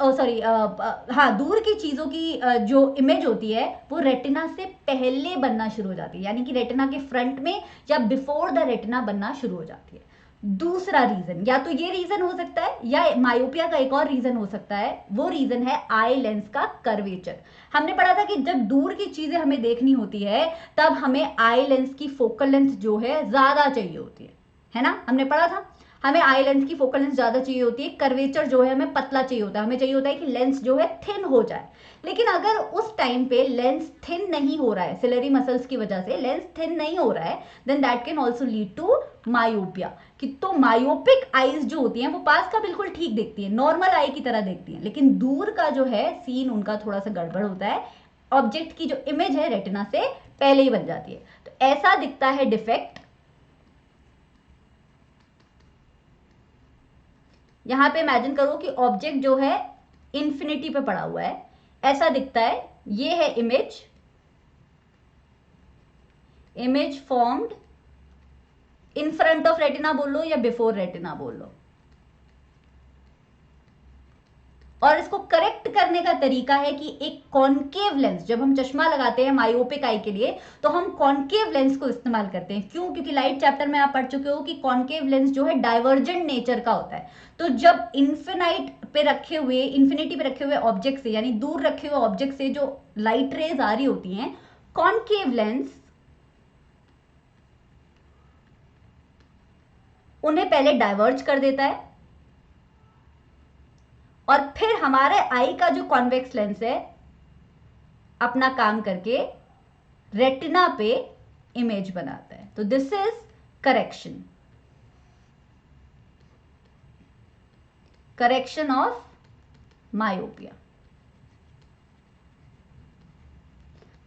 [SPEAKER 1] दूर की चीजों की जो इमेज होती है वो रेटिना से पहले बनना शुरू हो जाती है, यानी कि रेटिना के फ्रंट में या बिफोर द रेटिना बनना शुरू हो जाती है। दूसरा रीजन, या तो ये रीजन हो सकता है या मायोपिया का एक और रीजन हो सकता है, वो रीजन है आई लेंस का कर्वेचर। हमने पढ़ा था कि जब दूर की चीजें हमें देखनी होती है तब हमें आई लेंस की फोकल लेंथ जो है ज्यादा चाहिए होती है ना, हमने पढ़ा था। हमें आई लेंस की फोकल लेंथ ज्यादा चाहिए होती है, कर्वेचर जो है हमें पतला चाहिए होता है, हमें चाहिए होता है कि लेंस जो है थिन हो जाए। लेकिन अगर उस टाइम पे लेंस थिन नहीं हो रहा है, सिलेरी मसल्स की वजह से लेंस थिन नहीं हो रहा है, then that can also lead to myopia. कि तो मायोपिक आईज जो होती हैं वो पास का बिल्कुल ठीक देखती है, नॉर्मल आई की तरह देखती हैं, लेकिन दूर का जो है सीन उनका थोड़ा सा गड़बड़ होता है, ऑब्जेक्ट की जो इमेज है रेटिना से पहले ही बन जाती है। तो ऐसा दिखता है डिफेक्ट। यहां पे इमेजिन करो कि ऑब्जेक्ट जो है इंफिनिटी पे पड़ा हुआ है, ऐसा दिखता है। ये है image formed in front of retina बोल लो या बिफोर रेटिना बोल लो, और इसको करेक्ट करने का तरीका है कि एक कॉन्केव लेंस, जब हम चश्मा लगाते हैं मायोपिक आई के लिए तो हम कॉन्केव लेंस को इस्तेमाल करते हैं। क्यों? क्योंकि लाइट चैप्टर में आप पढ़ चुके हो कि कॉन्केव लेंस जो है डाइवर्जेंट नेचर का होता है। तो जब इन्फिनिटी पे रखे हुए ऑब्जेक्ट से, यानी दूर रखे हुए ऑब्जेक्ट से जो लाइट रेज आ रही होती हैं, कॉन्केव लेंस उन्हें पहले डाइवर्ज कर देता है और फिर हमारे आई का जो कॉन्वेक्स लेंस है अपना काम करके रेटिना पे इमेज बनाता है। तो this is correction of myopia.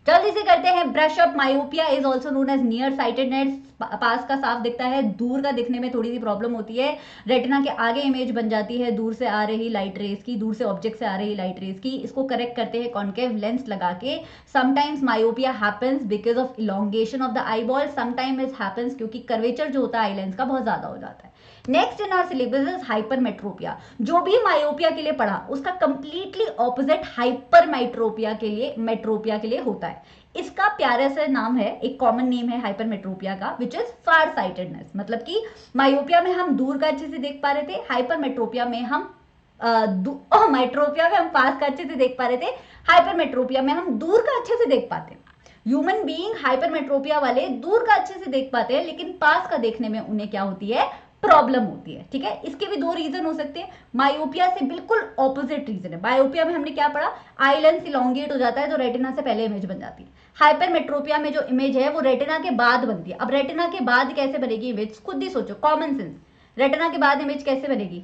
[SPEAKER 1] जल्दी से करते हैं brush up. Myopia is also known as near sightedness. पास का साफ दिखता है, दूर का दिखने में थोड़ी सी प्रॉब्लम होती है। रेटिना के आगे इमेज बन जाती है दूर से आ रही लाइट रेज की, दूर से ऑब्जेक्ट से आ रही लाइट रेज की। इसको करेक्ट करते हैं कॉन्केव लेंस लगा के। Sometimes myopia happens because of elongation of the eye ball, sometimes happens क्योंकि कर्वेचर जो होता है आई लेंस का बहुत ज्यादा हो जाता है। Next in our syllabus is hypermetropia. जो भी मायोपिया के लिए पढ़ा उसका कंप्लीटली ऑपोजिट हाइपरमेट्रोपिया के लिए होता है। इसका प्यारा सा नाम है, एक कॉमन नेम है हाइपरमेट्रोपिया का, विच इज फार साइटेडनेस। मतलब कि मायोपिया में हम दूर का अच्छे से देख पा रहे थे, हाइपरमेट्रोपिया में हम माइट्रोपिया में हम पास का अच्छे से देख पा रहे थे, हाइपरमेट्रोपिया में हम दूर का अच्छे से देख पाते हैं। ह्यूमन बीइंग हाइपरमेट्रोपिया वाले दूर का अच्छे से देख पाते हैं, लेकिन पास का देखने में उन्हें क्या होती है, प्रॉब्लम होती है। ठीक है, इसके भी दो रीजन हो सकते हैं। मायोपिया से बिल्कुल ऑपोजिट रीजन है। मायोपिया में हमने क्या पढ़ा, आई लेंस इलोंगेट हो जाता है तो रेटिना से पहले इमेज बन जाती है। हाइपरमेट्रोपिया में जो इमेज है वो रेटिना के बाद बनती है। अब रेटिना के बाद कैसे बनेगी इमेज, खुद ही सोचो, कॉमन सेंस। रेटिना के बाद इमेज कैसे बनेगी,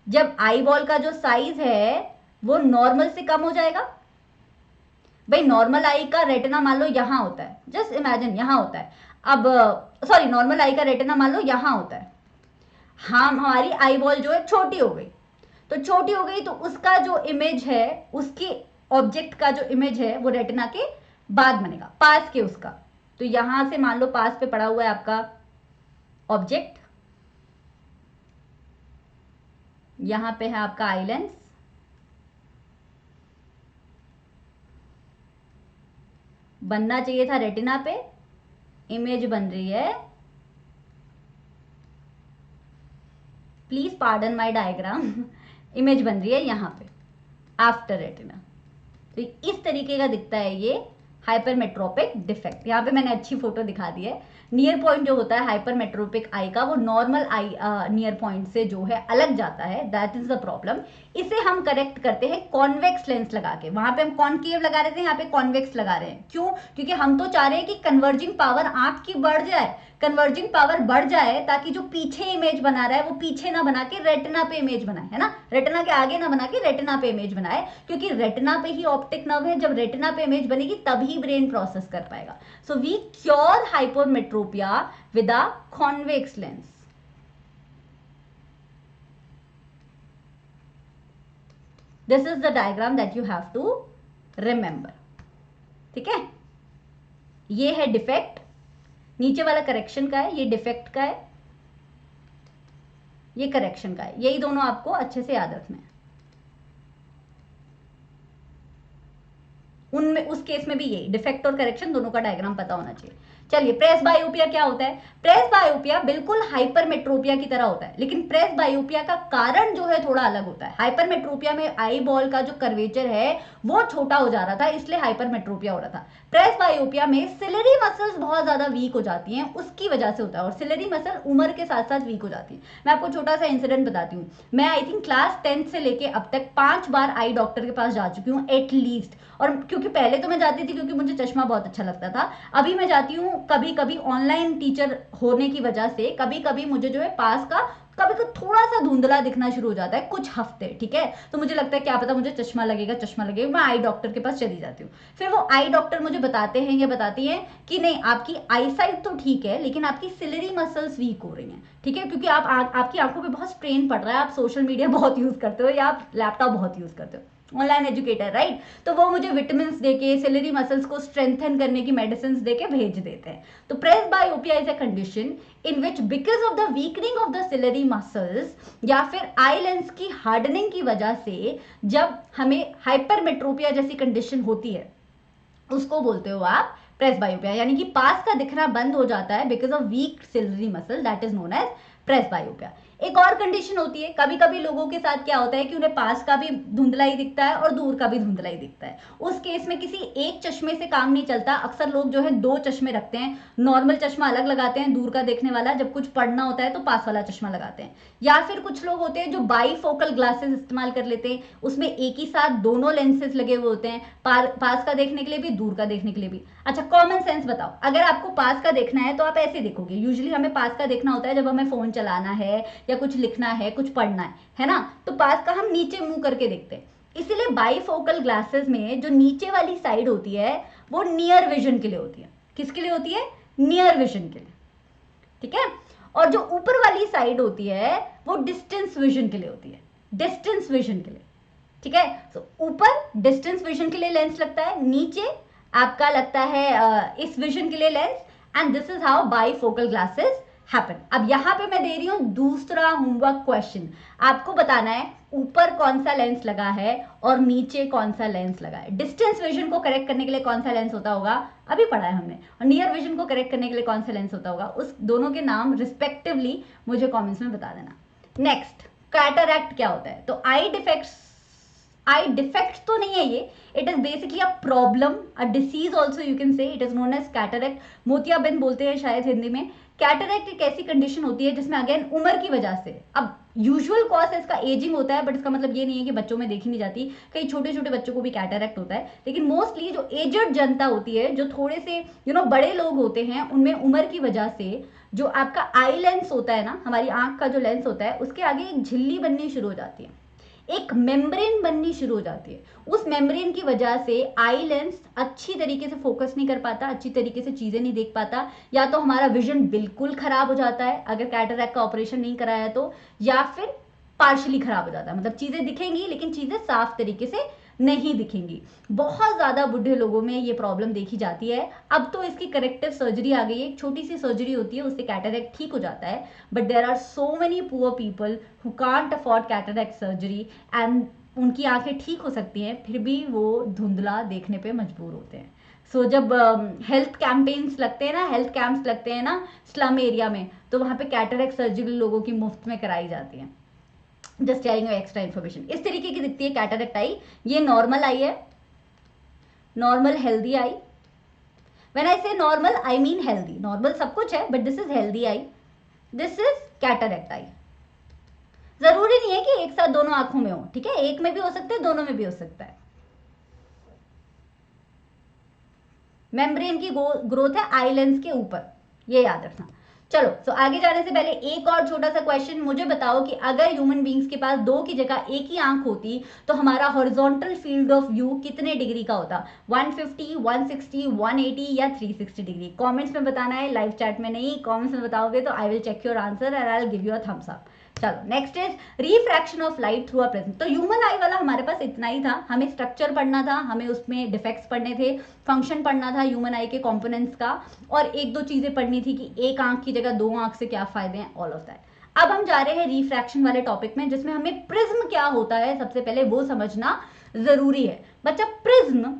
[SPEAKER 1] जब आई बॉल का जो साइज है वो नॉर्मल से कम हो जाएगा। भाई नॉर्मल आई का रेटिना मान लो यहां होता है, जस्ट इमेजिन यहां होता है। अब सॉरी, नॉर्मल आई का रेटिना मान लो यहां होता है। हाँ, हमारी आई बॉल जो है छोटी हो गई, तो छोटी हो गई तो उसका जो इमेज है, उसकी ऑब्जेक्ट का जो इमेज है वो रेटिना के बाद बनेगा, पास के उसका। तो यहां से मान लो पास पे पड़ा हुआ है आपका ऑब्जेक्ट, यहां पे है आपका आई लेंस, बनना चाहिए था रेटिना पे, इमेज बन रही है, please pardon my diagram, image बन रही है यहां पे आफ्टर रेटिना। तो इस तरीके का दिखता है ये हाइपरमेट्रोपिक डिफेक्ट। यहाँ पे मैंने अच्छी फोटो दिखा दी है। नियर पॉइंट जो होता है हाइपरमेट्रोपिक आई का, वो नॉर्मल आई नियर पॉइंट से जो है अलग जाता है, दैट इज द प्रॉब्लम। इसे हम करेक्ट करते हैं कॉन्वेक्स लेंस लगा के। वहां पे हम कॉनकेव लगा रहे थे, यहाँ पे कॉन्वेक्स लगा रहे हैं। क्यों? क्योंकि हम तो चाह रहे हैं कि कन्वर्जिंग पावर आंख की बढ़ जाए, कन्वर्जिंग पावर बढ़ जाए ताकि जो पीछे इमेज बना रहा है वो पीछे ना बना के रेटिना पे इमेज बनाए, है ना, रेटिना के आगे ना बना के रेटिना पे इमेज बनाए, क्योंकि रेटिना पे ही ऑप्टिक नर्व है। जब रेटिना पे इमेज बनेगी तभी ब्रेन प्रोसेस कर पाएगा। So we cure hypermetropia with a convex lens. This is the diagram that you have to remember. ठीक है, ये है डिफेक्ट, नीचे वाला करेक्शन का है, ये डिफेक्ट का है, ये करेक्शन का है। यही दोनों आपको अच्छे से याद रखना है। उनमें उस केस में भी यही डिफेक्ट और करेक्शन दोनों का डायग्राम पता होना चाहिए। चलिए, प्रेस बायोपिया क्या होता है? प्रेस बायोपिया बिल्कुल हाइपरमेट्रोपिया की तरह होता है, लेकिन प्रेस बायोपिया का कारण जो है थोड़ा अलग होता है। हाइपरमेट्रोपिया में आई बॉल का जो कर्वेचर है वो छोटा हो जा रहा था, इसलिए हाइपरमेट्रोपिया हो रहा था। प्रेस बायोपिया में सिलेरी मसल्स बहुत ज्यादा वीक हो जाती हैं, उसकी वजह से होता है। और सिलेरी मसल उम्र के साथ साथ वीक हो जाती है। मैं आपको छोटा सा इंसिडेंट बताती हूँ। मैं आई थिंक क्लास 10th से लेके अब तक 5 बार आई डॉक्टर के पास जा चुकी हूँ एटलीस्ट। और क्योंकि पहले तो मैं जाती थी क्योंकि मुझे चश्मा बहुत अच्छा लगता था, अभी मैं जाती हूँ कभी कभी ऑनलाइन टीचर होने की वजह से। कभी कभी मुझे जो है पास का कभी कभी थोड़ा सा धुंधला दिखना शुरू हो जाता है कुछ हफ्ते, ठीक है, तो मुझे लगता है क्या पता मुझे चश्मा लगेगा, मैं आई डॉक्टर के पास चली जाती हूँ। फिर वो आई डॉक्टर मुझे बताते हैं या बताती हैं कि नहीं, आपकी आई साइट तो ठीक है लेकिन आपकी सिलेरी मसल्स वीक हो रही हैं, ठीक है, क्योंकि आपकी आंखों पे बहुत स्ट्रेन पड़ रहा है, आप सोशल मीडिया बहुत यूज करते हो या आप लैपटॉप बहुत यूज करते हो। Online educator, right. तो वो मुझे विटामिन देके सिलरी मसल्स को स्ट्रेंथन करने की मेडिसिन देके भेज देते हैं। तो presbyopia is a condition in which because of the weakening of the ciliary muscles या फिर आई लेंस की हार्डनिंग की वजह से जब हमें हाइपरमेट्रोपिया जैसी कंडीशन होती है, उसको बोलते हो आप प्रेसबायोपिया, यानी कि पास का दिखना बंद हो जाता है because of weak ciliary muscle, that is known as presbyopia. एक और कंडीशन होती है, कभी कभी लोगों के साथ क्या होता है कि उन्हें पास का भी धुंधला ही दिखता है और दूर का भी धुंधला ही दिखता है। उस केस में किसी एक चश्मे से काम नहीं चलता, अक्सर लोग जो है 2 चश्मे रखते हैं, नॉर्मल चश्मा अलग लगाते हैं दूर का देखने वाला, जब कुछ पढ़ना होता है तो पास वाला चश्मा लगाते हैं। या फिर कुछ लोग होते हैं जो बाईफोकल ग्लासेस इस्तेमाल कर लेते हैं, उसमें एक ही साथ दोनों लेंसेज लगे हुए होते हैं, पास का देखने के लिए भी, दूर का देखने के लिए भी। अच्छा, कॉमन सेंस बताओ, अगर आपको पास का देखना है तो आप ऐसे देखोगे। यूजुअली हमें पास का देखना होता है जब हमें फोन चलाना है या कुछ लिखना है, कुछ पढ़ना है ना, तो पास का हम नीचे मुंह करके देखते हैं। इसीलिए बाईफोकल ग्लासेस में जो नीचे वाली साइड होती है वो नियर विजन के लिए होती है। किसके लिए होती है? नियर विजन के लिए, ठीक है। और जो ऊपर वाली साइड होती है वो डिस्टेंस विजन के लिए होती है, डिस्टेंस विजन के लिए, ठीक है। तो ऊपर डिस्टेंस विजन के लिए लेंस लगता है, नीचे आपका लगता है इस विजन के लिए lens, and this is how bifocal glasses happen. अब यहां पे मैं दे रही हूं दूसरा होमवर्क क्वेश्चन, आपको बताना है ऊपर कौन सा लेंस लगा है और नीचे कौन सा लेंस लगा है। डिस्टेंस विजन को करेक्ट करने के लिए कौन सा लेंस होता होगा, अभी पढ़ा है हमने, और नियर विजन को करेक्ट करने के लिए कौन सा लेंस होता होगा, उस दोनों के नाम रिस्पेक्टिवली मुझे कॉमेंट्स में बता देना। नेक्स्ट, कैटरैक्ट क्या होता है? तो आई डिफेक्ट तो नहीं है ये, it is basically a problem, a disease also you can say, it is known as cataract. मोतियाबिंद बोलते हैं शायद हिंदी में। कैटरैक्ट एक ऐसी कंडीशन होती है जिसमें अगेन उम्र की वजह से, अब यूजुअल कॉज इसका एजिंग होता है, बट इसका मतलब ये नहीं है कि बच्चों में देखी नहीं जाती, कई छोटे छोटे बच्चों को भी कैटरैक्ट होता है, लेकिन मोस्टली जो एजड जनता होती है, जो थोड़े से बड़े लोग होते हैं, उनमें उम्र की वजह से जो आपका आई लेंस होता है ना, हमारी आंख का जो लेंस होता है, उसके आगे एक झिल्ली बननी शुरू हो जाती है, एक मेम्ब्रेन बननी शुरू हो जाती है। उस मेम्ब्रेन की वजह से आई लेंस अच्छी तरीके से फोकस नहीं कर पाता, अच्छी तरीके से चीजें नहीं देख पाता, या तो हमारा विजन बिल्कुल खराब हो जाता है अगर कैटरैक्ट का ऑपरेशन नहीं कराया तो, या फिर पार्शली खराब हो जाता है, मतलब चीजें दिखेंगी लेकिन चीजें साफ तरीके से नहीं दिखेंगी। बहुत ज्यादा बुढ़े लोगों में ये प्रॉब्लम देखी जाती है। अब तो इसकी करेक्टिव सर्जरी आ गई है, एक छोटी सी सर्जरी होती है, उससे कैटरैक्ट ठीक हो जाता है, but there are so many poor people who can't afford cataract surgery, and उनकी आंखें ठीक हो सकती हैं फिर भी वो धुंधला देखने पे मजबूर होते हैं। सो जब हेल्थ कैंपेन्स लगते हैं ना, हेल्थ कैंप्स लगते हैं ना स्लम एरिया में, तो वहां पे कैटरैक्ट सर्जरी लोगों की मुफ्त में कराई जाती है। Just telling you extra information. इस तरीके की दिखती है कैटरैक्ट आई। ये नॉर्मल आई है, normal healthy eye. When I say normal I mean healthy, normal सब कुछ है but this is healthy eye, this is cataract eye. जरूरी नहीं है कि एक साथ दोनों आंखों में हो, ठीक है, एक में भी हो सकता है, दोनों में भी हो सकता है। मेम्ब्रेन की ग्रोथ है आई लेंस के ऊपर, ये याद रखना। चलो, तो आगे जाने से पहले एक और छोटा सा क्वेश्चन, मुझे बताओ कि अगर ह्यूमन बींग्स के पास 2 की जगह एक ही आंख होती तो हमारा हॉरिजॉन्टल फील्ड ऑफ व्यू कितने डिग्री का होता? 150, 160, 180 या 360 डिग्री? कमेंट्स में बताना है, लाइव चैट में नहीं। कमेंट्स में बताओगे तो I will check your answer and I will give you a thumbs up. चलो, next is refraction of light through a prism. तो ह्यूमन आई वाला हमारे पास इतना ही था, हमें स्ट्रक्चर पढ़ना था, हमें उसमें डिफेक्ट्स पढ़ने थे, फंक्शन पढ़ना था ह्यूमन आई के कंपोनेंट्स का, और 1-2 चीजें पढ़नी थी कि एक आंख की जगह 2 आंख से क्या फायदे हैं, ऑल ऑफ दैट। अब हम जा रहे हैं रिफ्रैक्शन वाले टॉपिक में, जिसमें हमें प्रिज्म क्या होता है सबसे पहले वो समझना जरूरी है। बच्चा, प्रिज्म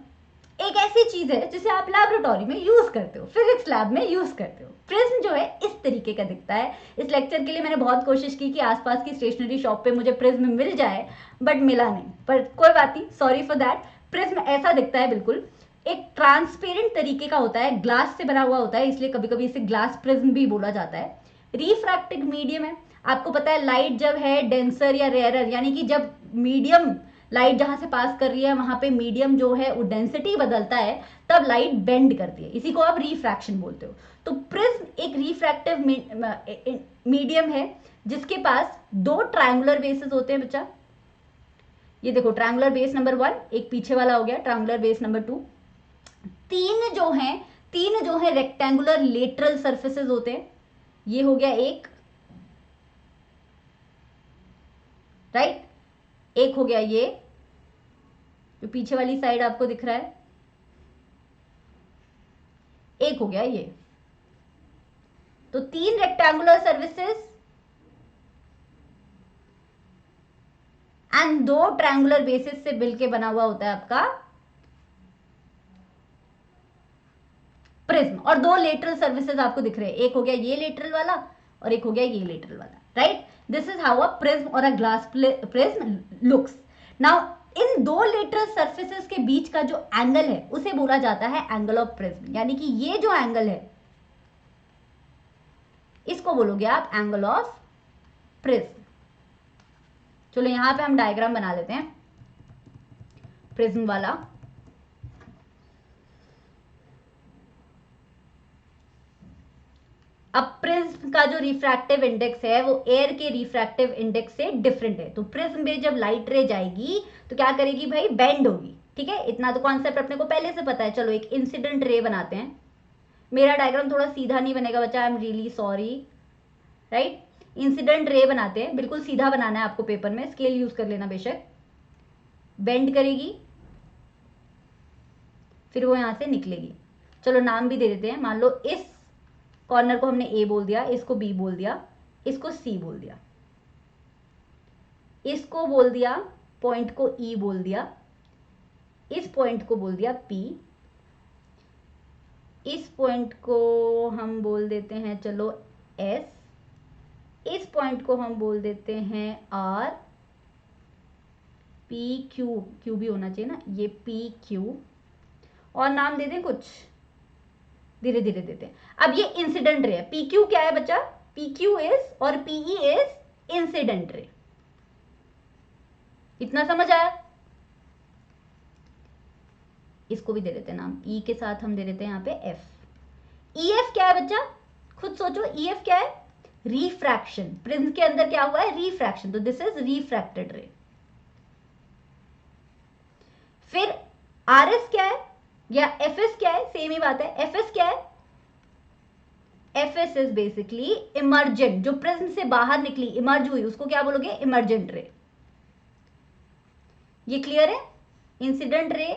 [SPEAKER 1] एक ऐसी चीज है जिसे आप लैबोरेटरी में यूज करते हो, फिजिक्स लैब में यूज करते हो। प्रिज्म जो है इस तरीके का दिखता है। इस लेक्चर के लिए मैंने बहुत कोशिश की कि आसपास की स्टेशनरी शॉप पे मुझे प्रिज्म मिल जाए, बट मिला नहीं, पर कोई बात नहीं, सॉरी फॉर दैट। प्रिज्म ऐसा दिखता है, बिल्कुल एक ट्रांसपेरेंट तरीके का होता है, ग्लास से बना हुआ होता है, इसलिए कभी कभी इसे ग्लास प्रिज्म भी बोला जाता है। रिफ्रैक्टिव मीडियम है, आपको पता है लाइट जब है डेंसर या रेयरर, यानी कि जब मीडियम लाइट जहां से पास कर रही है वहां पे मीडियम जो है वो डेंसिटी बदलता है, तब लाइट बेंड करती है, इसी को आप रिफ्रैक्शन बोलते हो। तो प्रिज्म एक रिफ्रैक्टिव मीडियम है जिसके पास 2 ट्रायंगुलर बेसेस होते हैं बच्चा। ये देखो, ट्रायंगुलर बेस नंबर 1, एक पीछे वाला हो गया ट्रायंगुलर बेस नंबर 2। तीन जो है रेक्टेंगुलर लेटरल सर्फेसेस होते हैं, ये हो गया एक, राइट, एक हो गया ये, जो पीछे वाली साइड आपको दिख रहा है, एक हो गया ये। तो 3 rectangular surfaces and 2 triangular basis से मिलके बना हुआ होता है आपका प्रिज्म। और 2 लेटरल सर्फेसेस आपको दिख रहे हैं, एक हो गया ये लेटरल वाला और एक हो गया ये लेटरल वाला, right. This is how a prism और a glass prism looks. Now in 2 lateral surfaces के बीच का जो एंगल है उसे बोला जाता है एंगल ऑफ प्रिज्म, यानी कि ये जो एंगल है इसको बोलोगे आप एंगल ऑफ प्रिज्म। चलो यहां पे हम डायग्राम बना लेते हैं प्रिज्म वाला। अब प्रिज्म का जो रिफ्रैक्टिव इंडेक्स है वो एयर के रिफ्रैक्टिव इंडेक्स से डिफरेंट है। तो प्रिज्म में जब लाइट रे जाएगी तो क्या करेगी भाई, बेंड होगी, ठीक है। इतना तो कॉन्सेप्ट अपने को पहले से पता है। चलो एक इंसिडेंट रे बनाते हैं। मेरा डायग्राम थोड़ा सीधा नहीं बनेगा बच्चा, I am really sorry, right. Incident ray बनाते हैं, बिल्कुल सीधा बनाना है आपको पेपर में, स्केल यूज कर लेना बेशक। बेंड करेगी, फिर वो यहां से निकलेगी। चलो नाम भी दे देते हैं, मान लो इस कॉर्नर को हमने ए बोल दिया, इसको बी बोल दिया, इसको सी बोल दिया, इसको बोल दिया पॉइंट को ई बोल दिया, इस पॉइंट को बोल दिया पी, इस पॉइंट को हम बोल देते हैं चलो एस, इस पॉइंट को हम बोल देते हैं आर, पी क्यू, क्यू भी होना चाहिए ना, ये पी क्यू, और नाम दे दें कुछ, धीरे धीरे देते हैं। अब ये इंसिडेंट रे है, पी क्यू क्या है बच्चा, पी क्यू इज और पीई इज इंसिडेंट रे। इतना समझ आया। इसको भी दे देते हैं नाम, ई के साथ हम दे देते हैं यहाँ पे एफ। ई एफ क्या है बच्चा, खुद सोचो, ई एफ क्या है, रिफ्रैक्शन। प्रिज्म के अंदर क्या हुआ है, रिफ्रैक्शन, तो दिस इज रिफ्रैक्टेड रे। फिर आर एस क्या है या एफ एस क्या है, सेम ही बात है। एफ एस क्या है, F S is basically emergent, जो प्रिज्म से बाहर निकली, इमर्ज हुई, उसको क्या बोलोगे, इमर्जेंट रे। ये क्लियर है, इंसिडेंट रे,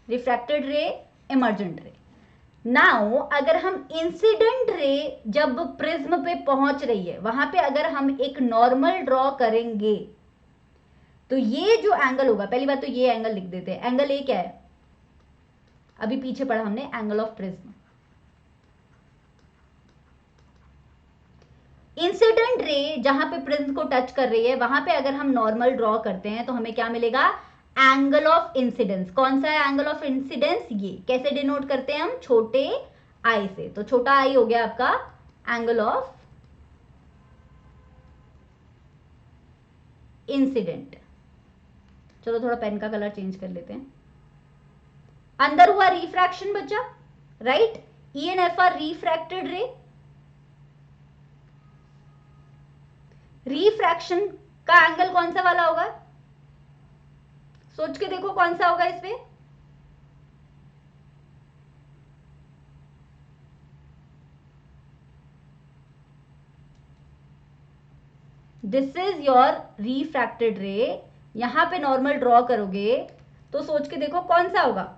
[SPEAKER 1] रिफ्रैक्टेड रे, इमर्जेंट रे। नाउ अगर हम इंसिडेंट रे जब प्रिज्म पे पहुंच रही है वहां पे अगर हम एक नॉर्मल ड्रॉ करेंगे तो ये जो एंगल होगा, पहली बात तो ये एंगल लिख देते हैं। एंगल ए क्या है, अभी पीछे पढ़ा हमने, angle of prism. Incident ray जहां पे प्रिज्म को टच कर रही है वहां पे अगर हम नॉर्मल ड्रॉ करते हैं तो हमें क्या मिलेगा, एंगल ऑफ इंसिडेंस। कौन सा है एंगल ऑफ इंसिडेंस, ये कैसे डिनोट करते हैं हम, छोटे आई से। तो छोटा आई हो गया आपका एंगल ऑफ इंसिडेंट। चलो थोड़ा पेन का कलर चेंज कर लेते हैं। अंदर हुआ रिफ्रैक्शन बच्चा, right, E and F R refracted रे। रिफ्रैक्शन का एंगल कौन सा वाला होगा, सोच के देखो कौन सा होगा इसमें, दिस इज योर रिफ्रैक्टेड रे। यहां पे नॉर्मल ड्रॉ करोगे तो सोच के देखो कौन सा होगा,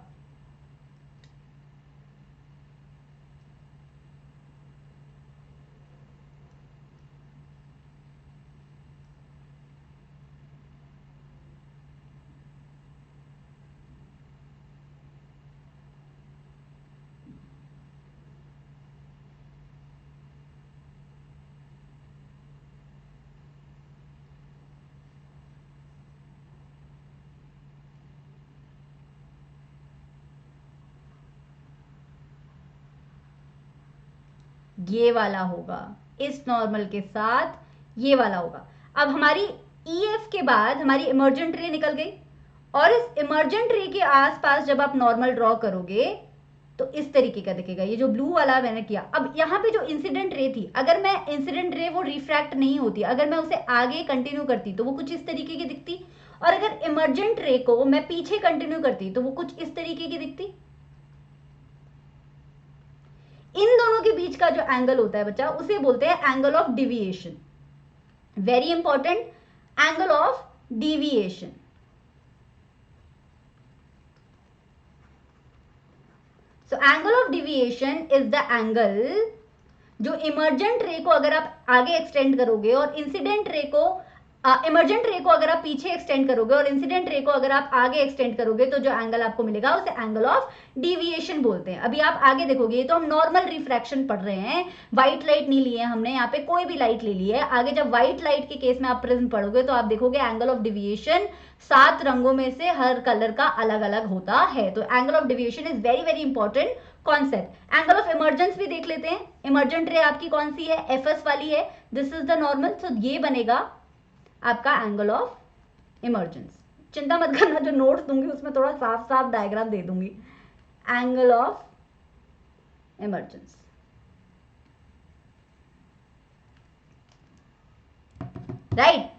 [SPEAKER 1] ये वाला होगा, इस नॉर्मल के साथ ये वाला होगा। अब हमारी EF के बाद हमारी इमर्जेंट रे निकल गई और इस इमर्जेंट रे के आसपास जब आप नॉर्मल ड्रॉ करोगे तो इस तरीके का दिखेगा, ये जो ब्लू वाला मैंने किया। अब यहाँ पे जो इंसिडेंट रे थी, अगर मैं इंसिडेंट रे वो रिफ्रैक्ट नहीं होती, अगर मैं उसे आगे कंटिन्यू करती तो वो कुछ इस तरीके की दिखती, और अगर इमर्जेंट रे को मैं पीछे कंटिन्यू करती तो वो कुछ इस तरीके की दिखती। इन दोनों के बीच का जो एंगल होता है बच्चा उसे बोलते हैं angle of deviation. Very important, angle of deviation. तो angle of deviation is the angle जो इमर्जेंट रे को अगर आप आगे एक्सटेंड करोगे और इंसिडेंट रे को इमर्जेंट रे को अगर आप पीछे एक्सटेंड करोगे और इंसिडेंट रे को अगर आप आगे एक्सटेंड करोगे तो जो एंगल आपको मिलेगा उसे एंगल ऑफ डिविएशन बोलते हैं। अभी आप आगे देखोगे, तो हम नॉर्मल रिफ्रैक्शन पढ़ रहे हैं, व्हाइट लाइट नहीं ली है हमने, यहाँ पे कोई भी लाइट ले ली है। आगे जब व्हाइट लाइट के केस में आप प्रिज्म पढ़ोगे तो आप देखोगे एंगल ऑफ डिविएशन 7 रंगों में से हर कलर का अलग अलग होता है। तो angle of deviation is very very important concept. Angle of emergence भी देख लेते हैं। इमर्जेंट रे आपकी कौन सी है? एफएस वाली है, दिस इज द नॉर्मल। तो ये बनेगा आपका एंगल ऑफ इमर्जेंस। चिंता मत करना, जो नोट्स दूंगी उसमें थोड़ा साफ साफ डायग्राम दे दूंगी। Angle of emergence, right?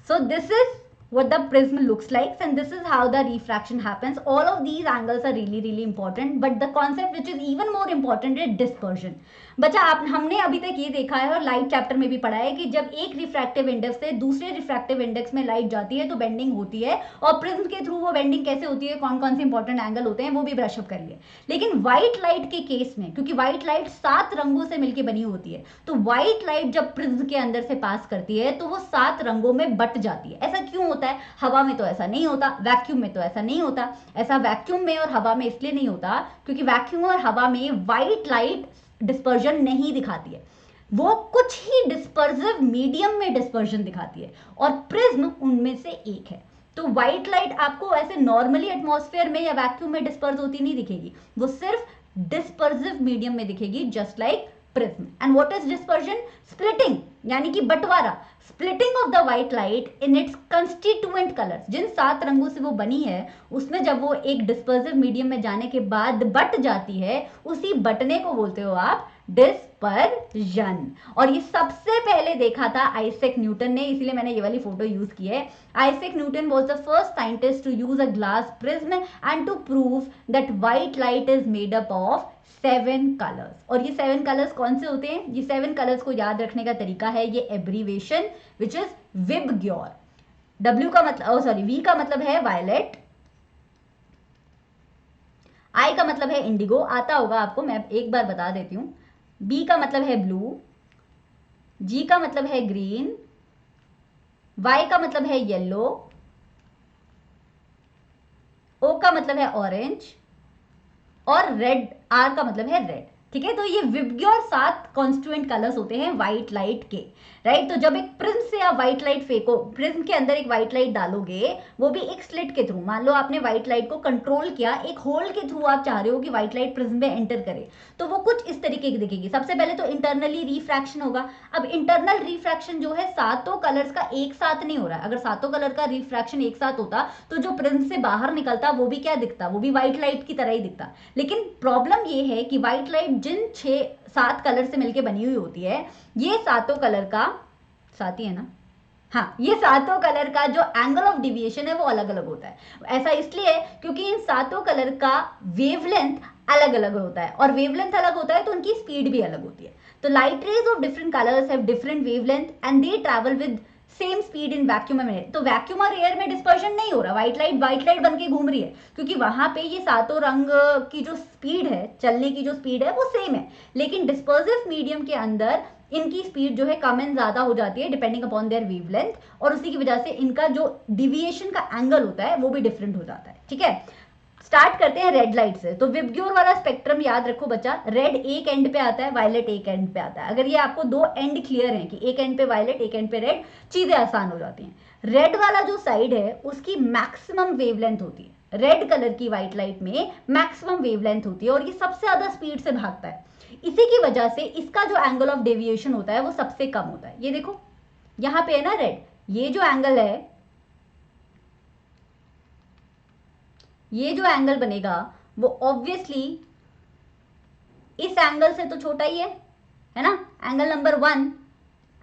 [SPEAKER 1] So this is what the prism looks like and this is how the refraction happens. All of these angles are really really important, but the concept which is even more important is dispersion. बच्चा आप हमने अभी तक ये देखा है और light chapter में भी पढ़ा है कि जब एक रिफ्रैक्टिव इंडेक्स से दूसरे रिफ्रैक्टिव इंडेक्स में लाइट जाती है तो बेंडिंग होती है, और प्रिज्म के थ्रू वो बेंडिंग कैसे होती है, कौन कौन से इंपॉर्टेंट एंगल होते हैं वो भी ब्रश अप कर लिए। लेकिन व्हाइट लाइट के केस में, क्योंकि व्हाइट लाइट 7 रंगों से मिलकर बनी होती है, तो व्हाइट लाइट जब प्रिज्म के अंदर से पास करती है तो वो 7 रंगों में बट जाती है। ऐसा क्यों होता है? हवा में तो ऐसा नहीं होता, वैक्यूम में तो ऐसा नहीं होता। ऐसा वैक्यूम में और हवा में इसलिए नहीं होता क्योंकि वैक्यूम और हवा में व्हाइट लाइट डिस्पर्जन नहीं दिखाती है, वो कुछ ही डिस्पर्सिव मीडियम में डिस्पर्जन दिखाती है, और प्रिज्म उनमें से एक है। तो व्हाइट लाइट आपको ऐसे नॉर्मली एटमॉस्फेयर में या वैक्यूम में डिस्पर्स होती नहीं दिखेगी, वो सिर्फ डिस्पर्सिव मीडियम में दिखेगी, just like prism. And what is dispersion? Splitting, यानी कि बंटवारा, splitting of the white light in its constituent colours. जिन 7 रंगों से वो बनी है उसमें जब वो एक डिस्पर्सिव मीडियम में जाने के बाद बट जाती है, उसी बटने को बोलते हो आप डिस्पर्जन। और ये सबसे पहले देखा था आइजैक न्यूटन ने, इसीलिए मैंने ये वाली फोटो यूज की है। Isaac Newton was the first scientist to use a glass prism and to prove that white light is made up of 7 colours. और ये 7 कलर्स कौन से होते हैं? ये 7 कलर्स को याद रखने का तरीका है ये abbreviation which is VIBGYOR. W का मतलब V का मतलब है वायलेट, I का मतलब है इंडिगो, आता होगा आपको, मैं एक बार बता देती हूं। B का मतलब है ब्लू, G का मतलब है ग्रीन, Y का मतलब है येलो, O का मतलब है ऑरेंज, और रेड, R का मतलब है रेड। ठीक है, तो ये विबग्योर 7 कॉन्स्टिट्यूएंट कलर्स होते हैं व्हाइट लाइट के, राइट? तो जब एक प्रिज्म से आप व्हाइट लाइट फेंको, प्रिज्म के अंदर एक व्हाइट लाइट डालोगे, वो भी एक स्लिट के थ्रू, मान लो आपने व्हाइट लाइट को कंट्रोल किया, एक होल के थ्रू आप चाह रहे हो कि व्हाइट लाइट प्रिज्म में एंटर करे, तो वो कुछ इस तरीके की दिखेगी। सबसे पहले तो इंटरनली रिफ्रैक्शन होगा। अब इंटरनल रिफ्रैक्शन जो है 7 कलर्स का एक साथ नहीं हो रहा है। अगर 7 कलर का रिफ्रैक्शन एक साथ होता तो जो प्रिज्म से बाहर निकलता वो भी क्या दिखता? वो भी व्हाइट लाइट की तरह ही दिखता। लेकिन प्रॉब्लम ये है कि व्हाइट लाइट जिन 7 कलर से मिलकर बनी हुई होती है, ये 7 कलर का, 7 ही है ना? हाँ, ये 7 कलर का जो एंगल ऑफ डिविएशन है वो अलग अलग होता है। ऐसा इसलिए क्योंकि इन 7 कलर का वेवलेंथ अलग अलग होता है, और वेवलेंथ अलग होता है तो उनकी स्पीड भी अलग होती है। तो light rays of different colours have different wavelength and they travel with same speed in vacuum में। तो वैक्यूम और एयर में डिस्पर्शन नहीं हो रहा, व्हाइट लाइट बन के घूम रही है, क्योंकि वहां पे ये 7 रंग की जो स्पीड है, चलने की जो स्पीड है वो सेम है। लेकिन डिस्पर्सिव मीडियम के अंदर इनकी स्पीड जो है कम एंड ज्यादा हो जाती है डिपेंडिंग अपॉन देयर वेवलेंथ, और उसी की वजह से इनका जो डिविएशन का एंगल होता है वो भी डिफरेंट हो जाता है। ठीक है, स्टार्ट करते हैं रेड लाइट से। तो विबग्योर वाला स्पेक्ट्रम याद रखो बच्चा, रेड एक एंड पे आता है, वायलेट एक एंड पे आता है। अगर ये आपको 2 एंड क्लियर हैं कि एक एंड पे वायलेट एक एंड पे रेड, चीजें आसान हो जाती हैं। रेड वाला जो साइड है उसकी मैक्सिमम वेवलेंथ होती है, रेड कलर की व्हाइट लाइट में मैक्सिमम वेवलेंथ होती है, और ये सबसे ज्यादा स्पीड से भागता है। इसी की वजह से इसका जो एंगल ऑफ डेविएशन होता है वो सबसे कम होता है। ये देखो यहां पे है ना रेड, ये जो एंगल है, ये जो एंगल बनेगा वो ऑब्वियसली इस एंगल से तो छोटा ही है ना? एंगल नंबर 1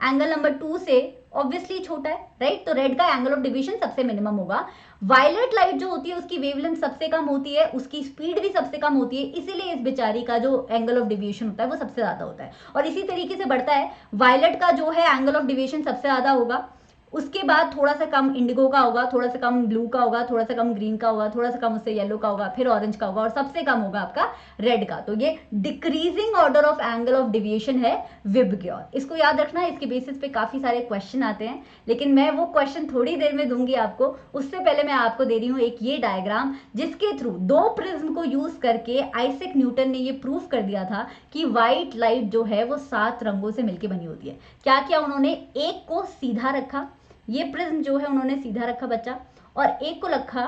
[SPEAKER 1] एंगल नंबर 2 से ऑब्वियसली छोटा है, राइट? तो रेड का एंगल ऑफ डिविएशन सबसे मिनिमम होगा। वायलेट लाइट जो होती है उसकी वेवलेंथ सबसे कम होती है, उसकी स्पीड भी सबसे कम होती है, इसीलिए इस बेचारी का जो एंगल ऑफ डिविएशन होता है वो सबसे ज्यादा होता है। और इसी तरीके से बढ़ता है, वायलेट का जो है एंगल ऑफ डिविएशन सबसे ज्यादा होगा, उसके बाद थोड़ा सा कम इंडिगो का होगा, थोड़ा सा कम ब्लू का होगा, थोड़ा सा कम ग्रीन का होगा, थोड़ा सा कम उससे येलो का होगा, फिर ऑरेंज का होगा और सबसे कम होगा आपका रेड का। तो ये decreasing order of angle of deviation है विबग्योर। इसको याद रखना, इसके बेसिस पे काफी सारे क्वेश्चन आते हैं, लेकिन मैं वो क्वेश्चन थोड़ी देर में दूंगी आपको। उससे पहले मैं आपको दे रही हूँ एक ये डायग्राम, जिसके थ्रू दो प्रिज्म को यूज करके आइजैक न्यूटन ने ये प्रूव कर दिया था कि व्हाइट लाइट जो है वो 7 रंगों से मिलकर बनी होती है। क्या किया उन्होंने, एक को सीधा रखा, ये प्रिज्म जो है उन्होंने सीधा रखा बच्चा, और एक को रखा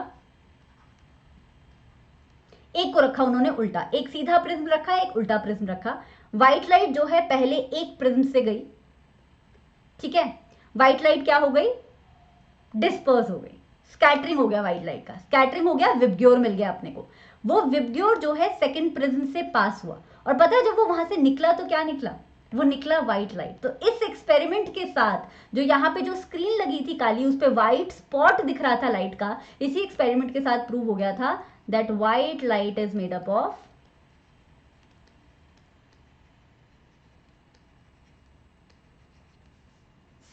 [SPEAKER 1] उन्होंने उल्टा। एक सीधा प्रिज्म रखा, एक उल्टा प्रिज्म रखा। व्हाइट लाइट जो है पहले एक प्रिज्म से गई, ठीक है, व्हाइट लाइट क्या हो गई, डिस्पर्स हो गई, स्कैटरिंग हो गया व्हाइट लाइट का, स्कैटरिंग हो गया, विबग्योर मिल गया अपने को। वो विबग्योर जो है सेकंड प्रिज्म से पास हुआ, और पता है जब वो वहां से निकला तो क्या निकला, वो निकला व्हाइट लाइट। तो इस एक्सपेरिमेंट के साथ जो यहाँ पे जो स्क्रीन लगी थी काली, उस पे व्हाइट स्पॉट दिख रहा था लाइट का, इसी एक्सपेरिमेंट के साथ प्रूव हो गया था that white light is made up of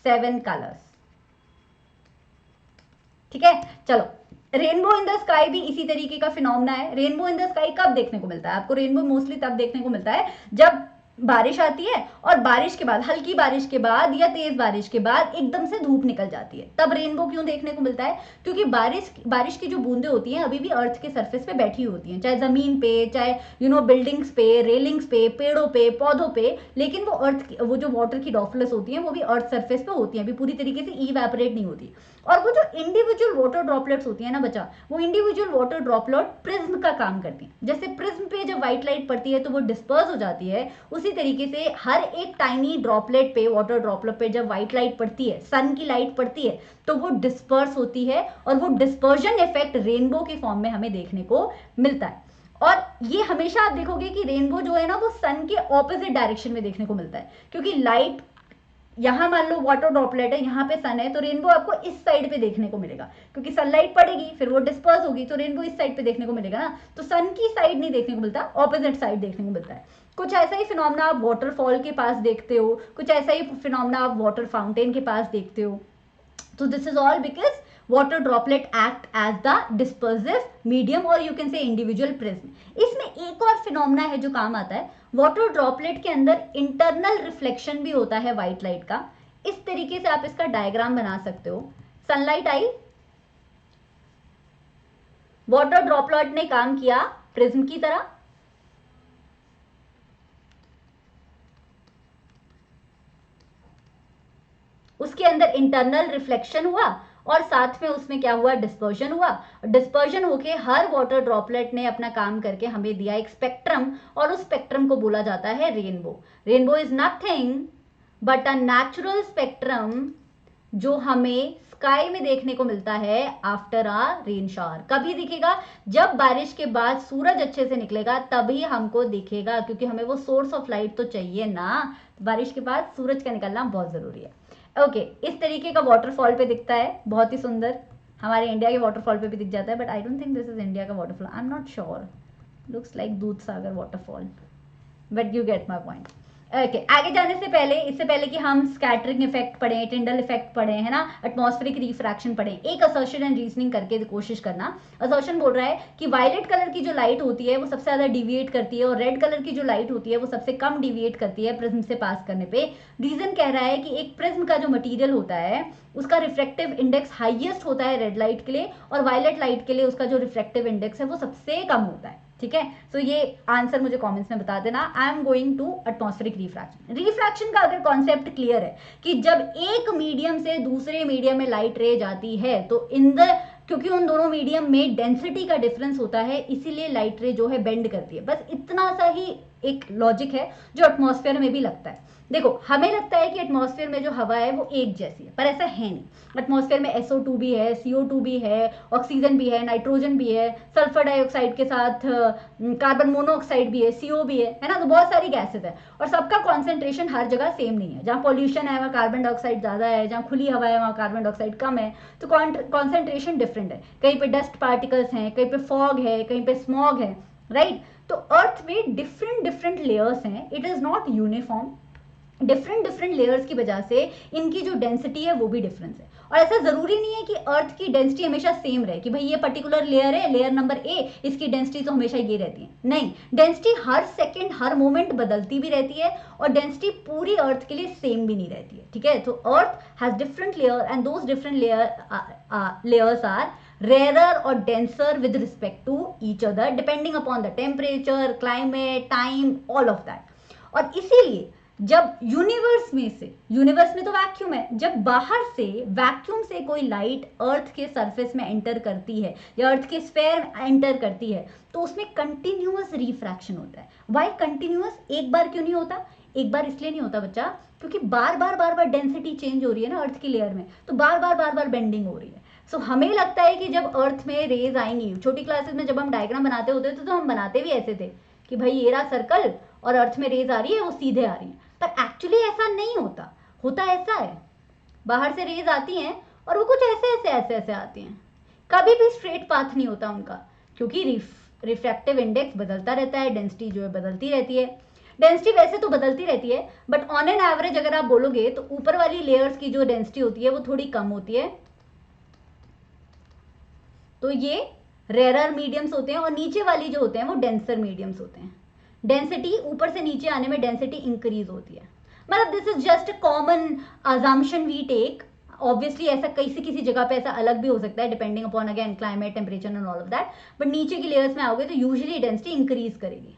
[SPEAKER 1] 7 colours. ठीक है, चलो, रेनबो इन द स्काई भी इसी तरीके का फिनोमेना है। रेनबो इन द स्काई कब देखने को मिलता है आपको, रेनबो मोस्टली तब देखने को मिलता है जब बारिश आती है, और बारिश के बाद, हल्की बारिश के बाद या तेज बारिश के बाद एकदम से धूप निकल जाती है, तब रेनबो क्यों देखने को मिलता है, क्योंकि बारिश की जो बूंदें होती हैं अभी भी अर्थ के सरफेस पे बैठी होती हैं, चाहे जमीन पे, चाहे बिल्डिंग्स पे, रेलिंग्स पे, पेड़ों पे, पौधों पे, लेकिन वो जो वाटर की ड्रॉपलेट्स होती हैं वो भी अर्थ सरफेस पे होती हैं, अभी पूरी तरीके से इवेपोरेट नहीं होती। और वो जो इंडिविजुअल वाटर ड्रॉपलेट्स होती है ना बच्चा, वो इंडिविजुअल वाटर ड्रॉपलेट प्रिज्म का काम करती है। जैसे प्रिज्म पे जब व्हाइट लाइट पड़ती है तो वो डिस्पर्स हो जाती है, उसी तरीके से हर एक टाइनी ड्रॉपलेट पे, वाटर ड्रॉपलेट पे जब व्हाइट लाइट पड़ती है, सन की लाइट पड़ती है, तो वो डिस्पर्स होती है, और वो डिस्पर्जन इफेक्ट रेनबो के फॉर्म में हमें देखने को मिलता है। और ये हमेशा आप देखोगे कि रेनबो जो है ना वो सन के ऑपोजिट डायरेक्शन में देखने को मिलता है, क्योंकि लाइट यहाँ मान लो वाटर ड्रॉपलेट है, यहाँ पे सन है, तो रेनबो आपको इस साइड पे देखने को मिलेगा, क्योंकि सनलाइट पड़ेगी फिर वो डिस्पर्स होगी, तो रेनबो इस साइड पे देखने को मिलेगा ना। तो सन की साइड नहीं देखने को मिलता, ऑपोजिट साइड देखने को मिलता है। कुछ ऐसा ही फिनोमेना आप वाटरफॉल के पास देखते हो, कुछ ऐसा ही फिनोमेना आप वाटर फाउंटेन के पास देखते हो। तो this is all because water droplet act as the dispersive medium, or you can say individual prism. इसमें एक और फिनोमेना है जो काम आता है, वाटर ड्रॉपलेट के अंदर इंटरनल रिफ्लेक्शन भी होता है व्हाइट लाइट का। इस तरीके से आप इसका डायग्राम बना सकते हो। सनलाइट आई, वाटर ड्रॉपलेट ने काम किया प्रिज्म की तरह, उसके अंदर इंटरनल रिफ्लेक्शन हुआ, और साथ में उसमें क्या हुआ, डिस्पर्जन हुआ। डिस्पर्जन होके हर वाटर ड्रॉपलेट ने अपना काम करके हमें दिया एक स्पेक्ट्रम, और उस स्पेक्ट्रम को बोला जाता है rainbow. Rainbow is nothing but a natural spectrum जो हमें स्काई में देखने को मिलता है आफ्टर अ रेन शावर। कभी दिखेगा, जब बारिश के बाद सूरज अच्छे से निकलेगा तभी हमको दिखेगा, क्योंकि हमें वो सोर्स ऑफ लाइट तो चाहिए ना, बारिश के बाद सूरज का निकलना बहुत जरूरी है। ओके, इस तरीके का वाटरफॉल पे दिखता है, बहुत ही सुंदर, हमारे इंडिया के वाटरफॉल पे भी दिख जाता है, but I don't think this is India का waterfall, I am not sure, looks like Dudh Sagar waterfall, but you get my point. Okay, आगे जाने से पहले, इससे पहले कि हम स्कैटरिंग इफेक्ट पढ़ें, टिंडल इफेक्ट पढ़ें, है ना, एटमॉस्फेरिक रिफ्रैक्शन पढ़ें, एक असर्शन एंड रीजनिंग करके कोशिश करना। असर्शन बोल रहा है कि वायलेट कलर की जो लाइट होती है वो सबसे ज्यादा डिविएट करती है, और रेड कलर की जो लाइट होती है वो सबसे कम डिविएट करती है प्रिज्म से पास करने पे। रीजन कह रहा है कि एक प्रिज्म का जो मटीरियल होता है उसका रिफ्रेक्टिव इंडेक्स हाईएस्ट होता है रेड लाइट के लिए, और वायलेट लाइट के लिए उसका जो रिफ्रेक्टिव इंडेक्स है वो सबसे कम होता है। ठीक है, तो ये आंसर मुझे कमेंट्स में बता देना। I am going to atmospheric refraction. Refraction का अगर कॉन्सेप्ट क्लियर है कि जब एक मीडियम से दूसरे मीडियम में लाइट रे जाती है तो क्योंकि उन दोनों मीडियम में डेंसिटी का डिफरेंस होता है, इसीलिए लाइट रे जो है बेंड करती है। बस इतना सा ही एक लॉजिक है जो एटमॉस्फेयर में भी लगता है। देखो, हमें लगता है कि एटमॉस्फेयर में जो हवा है वो एक जैसी है, पर ऐसा है नहीं। एटमॉस्फेयर में SO2 भी है, CO2 भी है, ऑक्सीजन भी है, नाइट्रोजन भी है, सल्फर डाइऑक्साइड के साथ कार्बन मोनोऑक्साइड भी है, CO भी है ना, तो बहुत सारी गैसेस है, और सबका कॉन्सेंट्रेशन हर जगह सेम नहीं है। जहाँ पॉल्यूशन है वहाँ कार्बन डाइऑक्साइड ज्यादा है, जहाँ खुली हवा है वहाँ कार्बन डाइऑक्साइड कम है, तो कॉन्सेंट्रेशन डिफरेंट है। कहीं पे डस्ट पार्टिकल्स हैं, कहीं पे फॉग है, कहीं पे स्मॉग है, राइट। तो अर्थ में डिफरेंट डिफरेंट लेयर्स हैं, it is not uniform. Different different layers की वजह से इनकी जो डेंसिटी है वो भी डिफरेंस है। और ऐसा जरूरी नहीं है कि अर्थ की डेंसिटी हमेशा सेम रहे कि भाई ये पर्टिकुलर लेयर है, लेयर नंबर ए, इसकी डेंसिटी तो हमेशा ये रहती है। नहीं, डेंसिटी हर सेकंड हर मोमेंट बदलती भी रहती है और डेंसिटी पूरी अर्थ के लिए सेम भी नहीं रहती है। ठीक है, तो earth has different layer and those different layers are rarer or denser with respect to each other depending upon the temperature, climate, time, all of that. और इसीलिए जब यूनिवर्स में तो वैक्यूम है, जब बाहर से वैक्यूम से कोई लाइट अर्थ के सरफेस में एंटर करती है या अर्थ के स्फेयर में एंटर करती है तो उसमें कंटिन्यूअस रिफ्रैक्शन होता है। Why continuous? एक बार क्यों नहीं होता? एक बार इसलिए नहीं होता बच्चा क्योंकि बार बार डेंसिटी चेंज हो रही है ना अर्थ की लेयर में, तो बार बार बेंडिंग हो रही है। सो हमें लगता है कि जब अर्थ में रेज आएंगी, छोटी क्लासेस में जब हम डायग्राम बनाते होते थे तो हम बनाते भी ऐसे थे कि भाई ये रहा सर्कल और अर्थ में रेज आ रही है, वो सीधे आ रही है, पर एक्चुअली ऐसा नहीं होता। होता ऐसा है, बाहर से रेज आती हैं और वो कुछ ऐसे आती हैं, कभी भी स्ट्रेट पाथ नहीं होता उनका, क्योंकि रिफ्रैक्टिव इंडेक्स बदलता रहता है, डेंसिटी जो है बदलती रहती है। डेंसिटी वैसे तो बदलती रहती है बट ऑन एन एवरेज अगर आप बोलोगे तो ऊपर वाली लेयर्स की जो डेंसिटी होती है वो थोड़ी कम होती है, तो ये रेरर मीडियम्स होते हैं, और नीचे वाली जो होते हैं वो डेंसर मीडियम्स होते हैं। डेंसिटी ऊपर से नीचे आने में डेंसिटी इंक्रीज होती है, मतलब this is just common assumption we take. Obviously ऐसा किसी जगह पे ऐसा अलग भी हो सकता है depending upon again climate, temperature and all of that, but नीचे की लेयर्स में आओगे तो यूजुअली डेंसिटी इंक्रीज करेगी।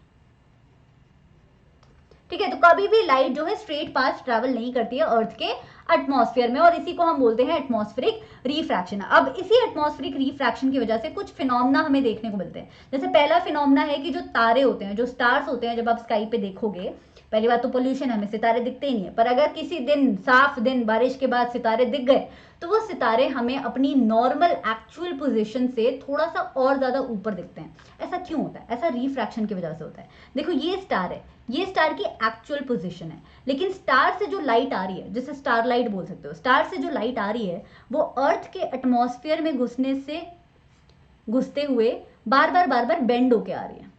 [SPEAKER 1] ठीक है, तो कभी भी लाइट जो है स्ट्रेट पाथ ट्रैवल नहीं करती है अर्थ के एटमॉस्फेयर में, और इसी को हम बोलते हैं एटमॉस्फेरिक रिफ्रैक्शन। अब इसी एटमॉस्फेरिक रिफ्रैक्शन की वजह से कुछ फिनोमेना हमें देखने को मिलते हैं। जैसे पहला फिनोमेना है कि जो तारे होते हैं, जो स्टार्स होते हैं, जब आप स्काई पे देखोगे, पहली बात तो पोल्यूशन, हमें सितारे दिखते ही नहीं है, पर अगर किसी दिन साफ दिन बारिश के बाद सितारे दिख गए तो वो सितारे हमें अपनी नॉर्मल एक्चुअल पोजीशन से थोड़ा सा और ज्यादा ऊपर दिखते हैं। ऐसा क्यों होता है? ऐसा रिफ्रैक्शन की वजह से होता है। देखो ये स्टार है, ये स्टार की एक्चुअल पोजीशन है, लेकिन स्टार से जो लाइट आ रही है, जिसे स्टार लाइट बोल सकते हो, स्टार से जो लाइट आ रही है वो अर्थ के एटमॉस्फेयर में घुसते हुए बार बार बेंड होके आ रही है,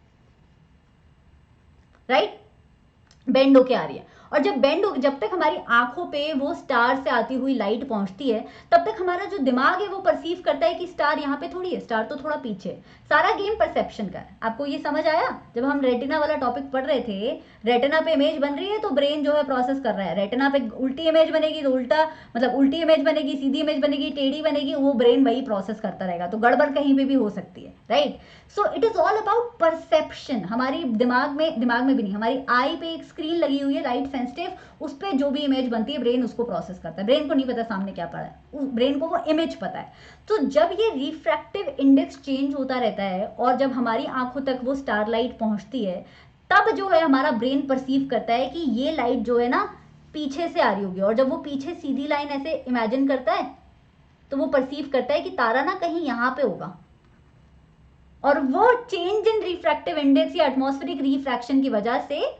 [SPEAKER 1] राइट? बेंड होके आ रही है, और जब तक हमारी आंखों पे वो स्टार से आती हुई लाइट पहुंचती है तब तक हमारा जो दिमाग है वो परसीव करता है कि स्टार यहाँ पे थोड़ी है, स्टार तो थोड़ा पीछे है। सारा गेम परसेप्शन का है। आपको ये समझ आया? जब हम रेटिना वाला टॉपिक पढ़ रहे थे, रेटिना पे इमेज बन रही है तो ब्रेन जो है प्रोसेस कर रहा है, रेटिना पे उल्टी इमेज बनेगी तो उल्टा, मतलब उल्टी इमेज बनेगी, सीधी इमेज बनेगी, टेढ़ी बनेगी, वो ब्रेन वही प्रोसेस करता रहेगा, तो गड़बड़ कहीं पे भी हो सकती है, right? So it is all about perception. हमारी दिमाग में भी नहीं, हमारी आई पे एक स्क्रीन लगी हुई है लाइट सेंसिटिव, उस पर जो भी इमेज बनती है ब्रेन उसको प्रोसेस करता है। ब्रेन को नहीं पता सामने क्या पड़ा है, ब्रेन को वो इमेज पता है। तो जब ये रिफ्रैक्टिव इंडेक्स चेंज होता रहता है और जब हमारी आंखों तक वो स्टार लाइट पहुंचती है तब जो है हमारा ब्रेन परसीव करता है कि ये लाइट जो है ना पीछे से आ रही होगी, और जब वो पीछे सीधी लाइन ऐसे इमेजिन करता है तो वो परसीव करता है कि तारा ना कहीं यहाँ पे होगा, और वो चेंज इन रिफ्रैक्टिव इंडेक्स या एटमॉस्फेरिक रिफ्रैक्शन की वजह से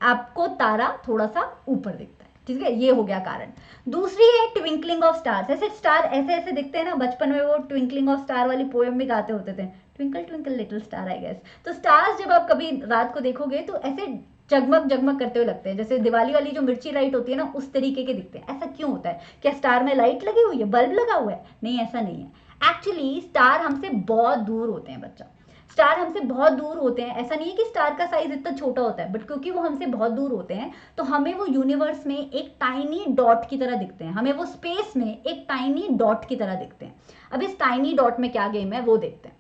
[SPEAKER 1] आपको तारा थोड़ा सा ऊपर दिखता है। ठीक है, ये हो गया कारण। दूसरी है ट्विंकलिंग ऑफ स्टार्स। ऐसे स्टार ऐसे दिखते हैं ना, बचपन में वो ट्विंकलिंग ऑफ स्टार वाली पोएम भी गाते होते थे, twinkle twinkle little star I guess. तो स्टार्स जब आप कभी रात को देखोगे तो ऐसे जगमग करते हुए लगते हैं, जैसे दिवाली वाली जो मिर्ची लाइट होती है ना उस तरीके के दिखते हैं। ऐसा क्यों होता है? क्या स्टार में लाइट लगी हुई है, बल्ब लगा हुआ है? नहीं, ऐसा नहीं है। एक्चुअली स्टार हमसे बहुत दूर होते हैं बच्चा, स्टार हमसे बहुत दूर होते हैं। ऐसा नहीं है कि स्टार का साइज इतना छोटा होता है, बट क्योंकि वो हमसे बहुत दूर होते हैं तो हमें वो यूनिवर्स में एक टाइनी डॉट की तरह दिखते हैं, हमें वो स्पेस में एक टाइनी डॉट की तरह दिखते हैं। अब इस टाइनी डॉट में क्या गेम है वो देखते हैं।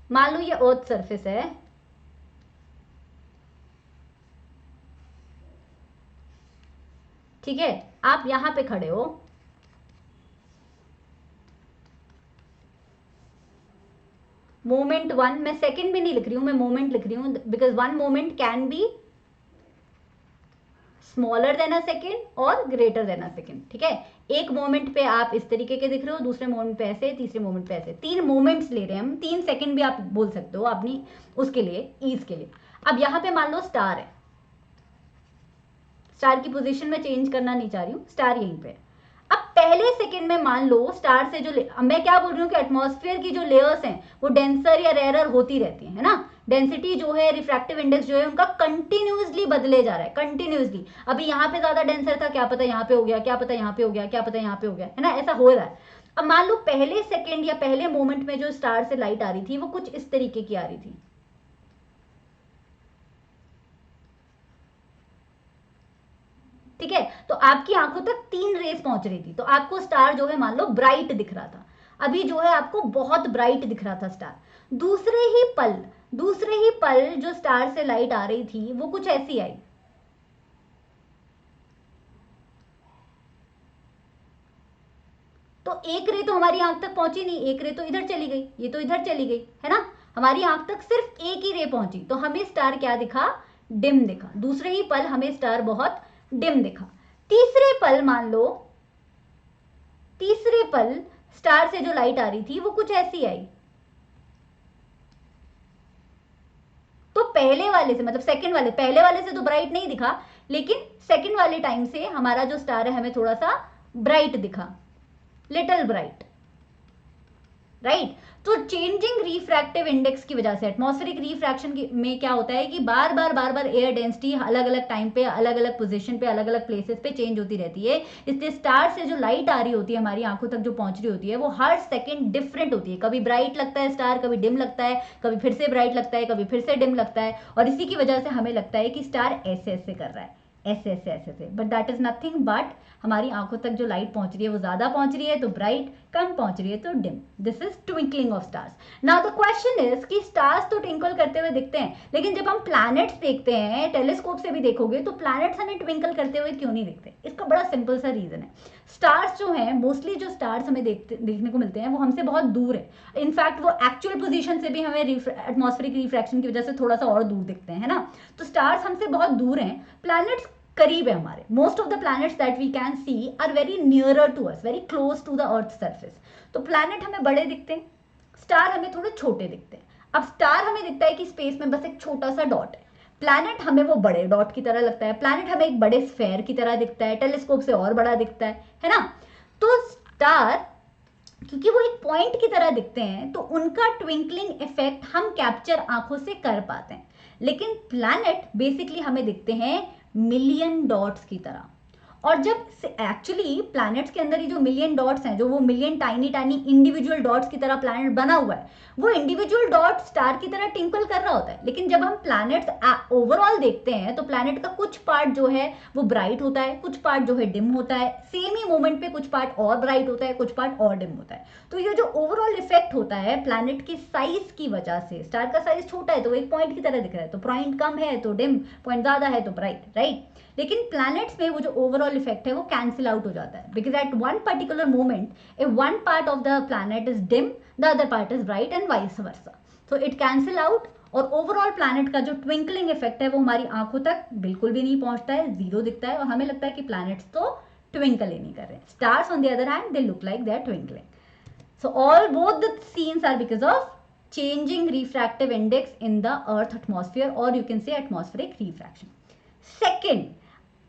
[SPEAKER 1] मान लो ये अर्थ सरफेस है, ठीक है, आप यहां पे खड़े हो, मोमेंट 1, मैं सेकंड भी नहीं लिख रही हूं, मैं मोमेंट लिख रही हूं, because 1 moment can be smaller than a second और ग्रेटर देन अ सेकेंड। ठीक है, एक मोमेंट पे आप इस तरीके के दिख रहे हो, दूसरे मोमेंट पे ऐसे, तीसरे मोमेंट पे ऐसे, 3 मोमेंट्स ले रहे हैं हम, 3 सेकेंड भी आप बोल सकते हो अपनी उसके लिए, ईज के लिए। अब यहां पे मान लो स्टार है, स्टार की पोजीशन में चेंज करना नहीं चाह रही हूं, स्टार यहीं पे। अब पहले सेकंड में मान लो स्टार से जो मैं क्या बोल रही हूँ कि एटमॉस्फेयर की जो लेयर्स हैं वो डेंसर या रेयरर होती रहती है ना, डेंसिटी जो है, रिफ्रैक्टिव इंडेक्स जो है, उनका कंटिन्यूसली बदले जा रहा है, कंटिन्यूसली। अभी यहाँ पे ज्यादा डेंसर था, क्या पता यहाँ पे हो गया, क्या पता यहाँ पे हो गया, क्या पता यहाँ पे हो गया, है ना, ऐसा हो रहा है। अब मान लो पहले सेकेंड या पहले मोमेंट में जो स्टार से लाइट आ रही थी वो कुछ इस तरीके की आ रही थी, ठीक है, तो आपकी आंखों तक 3 रेस पहुंच रही थी, तो आपको स्टार जो है मान लो ब्राइट दिख रहा था। अभी जो है आपको बहुत ब्राइट दिख रहा था स्टार। दूसरे ही पल जो स्टार से लाइट आ रही थी वो कुछ ऐसी आई, तो एक रे तो हमारी आंख तक पहुंची नहीं, एक रे तो इधर चली गई, ये तो इधर चली गई, है ना, हमारी आंख तक सिर्फ एक ही रे पहुंची, तो हमें स्टार क्या दिखा, डिम दिखा। दूसरे ही पल हमें स्टार बहुत डिम दिखा। तीसरे पल मान लो, तीसरे पल स्टार से जो लाइट आ रही थी वो कुछ ऐसी आई, तो पहले वाले से मतलब सेकंड वाले, पहले वाले से तो ब्राइट नहीं दिखा, लेकिन सेकंड वाले टाइम से हमारा जो स्टार है हमें थोड़ा सा ब्राइट दिखा, लिटिल ब्राइट, राइट। तो चेंजिंग रिफ्रैक्टिव इंडेक्स की वजह से एटमॉस्फेरिक रिफ्रैक्शन में क्या होता है कि बार बार एयर डेंसिटी अलग अलग टाइम पे, अलग अलग पोजीशन पे, अलग अलग प्लेसेस पे चेंज होती रहती है। इसलिए स्टार से जो लाइट आ रही होती है हमारी आंखों तक जो पहुंच रही होती है वो हर सेकेंड डिफरेंट होती है, कभी ब्राइट लगता है स्टार, कभी डिम लगता है, कभी फिर से ब्राइट लगता है, कभी फिर से डिम लगता है, और इसी की वजह से हमें लगता है कि स्टार ऐसे ऐसे कर रहा है, ऐसे ऐसे ऐसे ऐसे, but that is nothing but हमारी आंखों तक जो लाइट पहुंच रही है वो ज्यादा पहुंच रही है तो ब्राइट, कम पहुंच रही है तो dim. This is twinkling of stars. Now the question is कि स्टार्स तो ट्विंकल करते हुए दिखते हैं, लेकिन जब हम प्लैनेट्स देखते हैं, टेलीस्कोप से भी देखोगे तो प्लैनेट्स हमें ट्विंकल करते हुए क्यों नहीं दिखते? इसका बड़ा सिंपल सा रीजन है, स्टार्स जो हैं, मोस्टली जो स्टार्स हमें देखने को मिलते हैं वो हमसे बहुत दूर है। इनफैक्ट वो एक्चुअल पोजीशन से भी हमें एटमॉस्फेरिक रिफ्रैक्शन की वजह से थोड़ा सा और दूर दिखते हैं, है ना। तो स्टार्स हमसे बहुत दूर हैं, प्लैनेट्स करीब है हमारे। Most of the planets that we can see are very nearer to us, very close to the earth surface. तो प्लैनेट हमें बड़े दिखते हैं, स्टार हमें थोड़े छोटे दिखते हैं। अब स्टार हमें दिखता है कि स्पेस में बस एक छोटा सा डॉट है, प्लैनेट हमें वो बड़े डॉट की तरह लगता है, प्लैनेट हमें एक बड़े स्फेयर की तरह दिखता है, टेलीस्कोप से और बड़ा दिखता है ना। तो स्टार क्योंकि वो एक पॉइंट की तरह दिखते हैं तो उनका ट्विंकलिंग इफेक्ट हम कैप्चर आंखों से कर पाते हैं, लेकिन प्लैनेट बेसिकली हमें दिखते हैं मिलियन डॉट्स की तरह। और जब एक्चुअली प्लैनेट्स के अंदर ही जो मिलियन डॉट्स हैं, जो वो million tiny tiny individual dots की तरह प्लैनेट बना हुआ है, वो इंडिविजुअल डॉट स्टार की तरह टिंकल कर रहा होता है। लेकिन जब हम प्लैनेट्स ओवरऑल देखते हैं तो प्लैनेट का कुछ पार्ट जो है वो ब्राइट होता है, कुछ पार्ट जो है डिम होता है, सेम ही मोमेंट पे कुछ पार्ट और ब्राइट होता है, कुछ पार्ट और डिम होता है। तो ये जो ओवरऑल इफेक्ट होता है प्लैनेट के साइज की वजह से, स्टार का साइज छोटा है तो वो एक पॉइंट की तरह दिख रहा है, तो पॉइंट कम है तो डिम, पॉइंट ज्यादा है तो ब्राइट, राइट। लेकिन प्लैनेट्स में वो जो ओवरऑल इफेक्ट है वो कैंसिल आउट हो जाता है, because at one particular moment A one part of the planet is dim, the other part is bright and vice versa, so it cancel out. और ओवरऑल प्लैनेट का जो twinkling effect है वो हमारी आंखों तक बिल्कुल भी नहीं पहुंचता है, जीरो दिखता है, और हमें लगता है कि प्लैनेट्स तो ट्विंकल ही नहीं कर रहे हैं। Stars on the other hand they look like they are twinkling. So all both the scenes are because of changing refractive index in the earth atmosphere, or you can say atmospheric refraction. Second,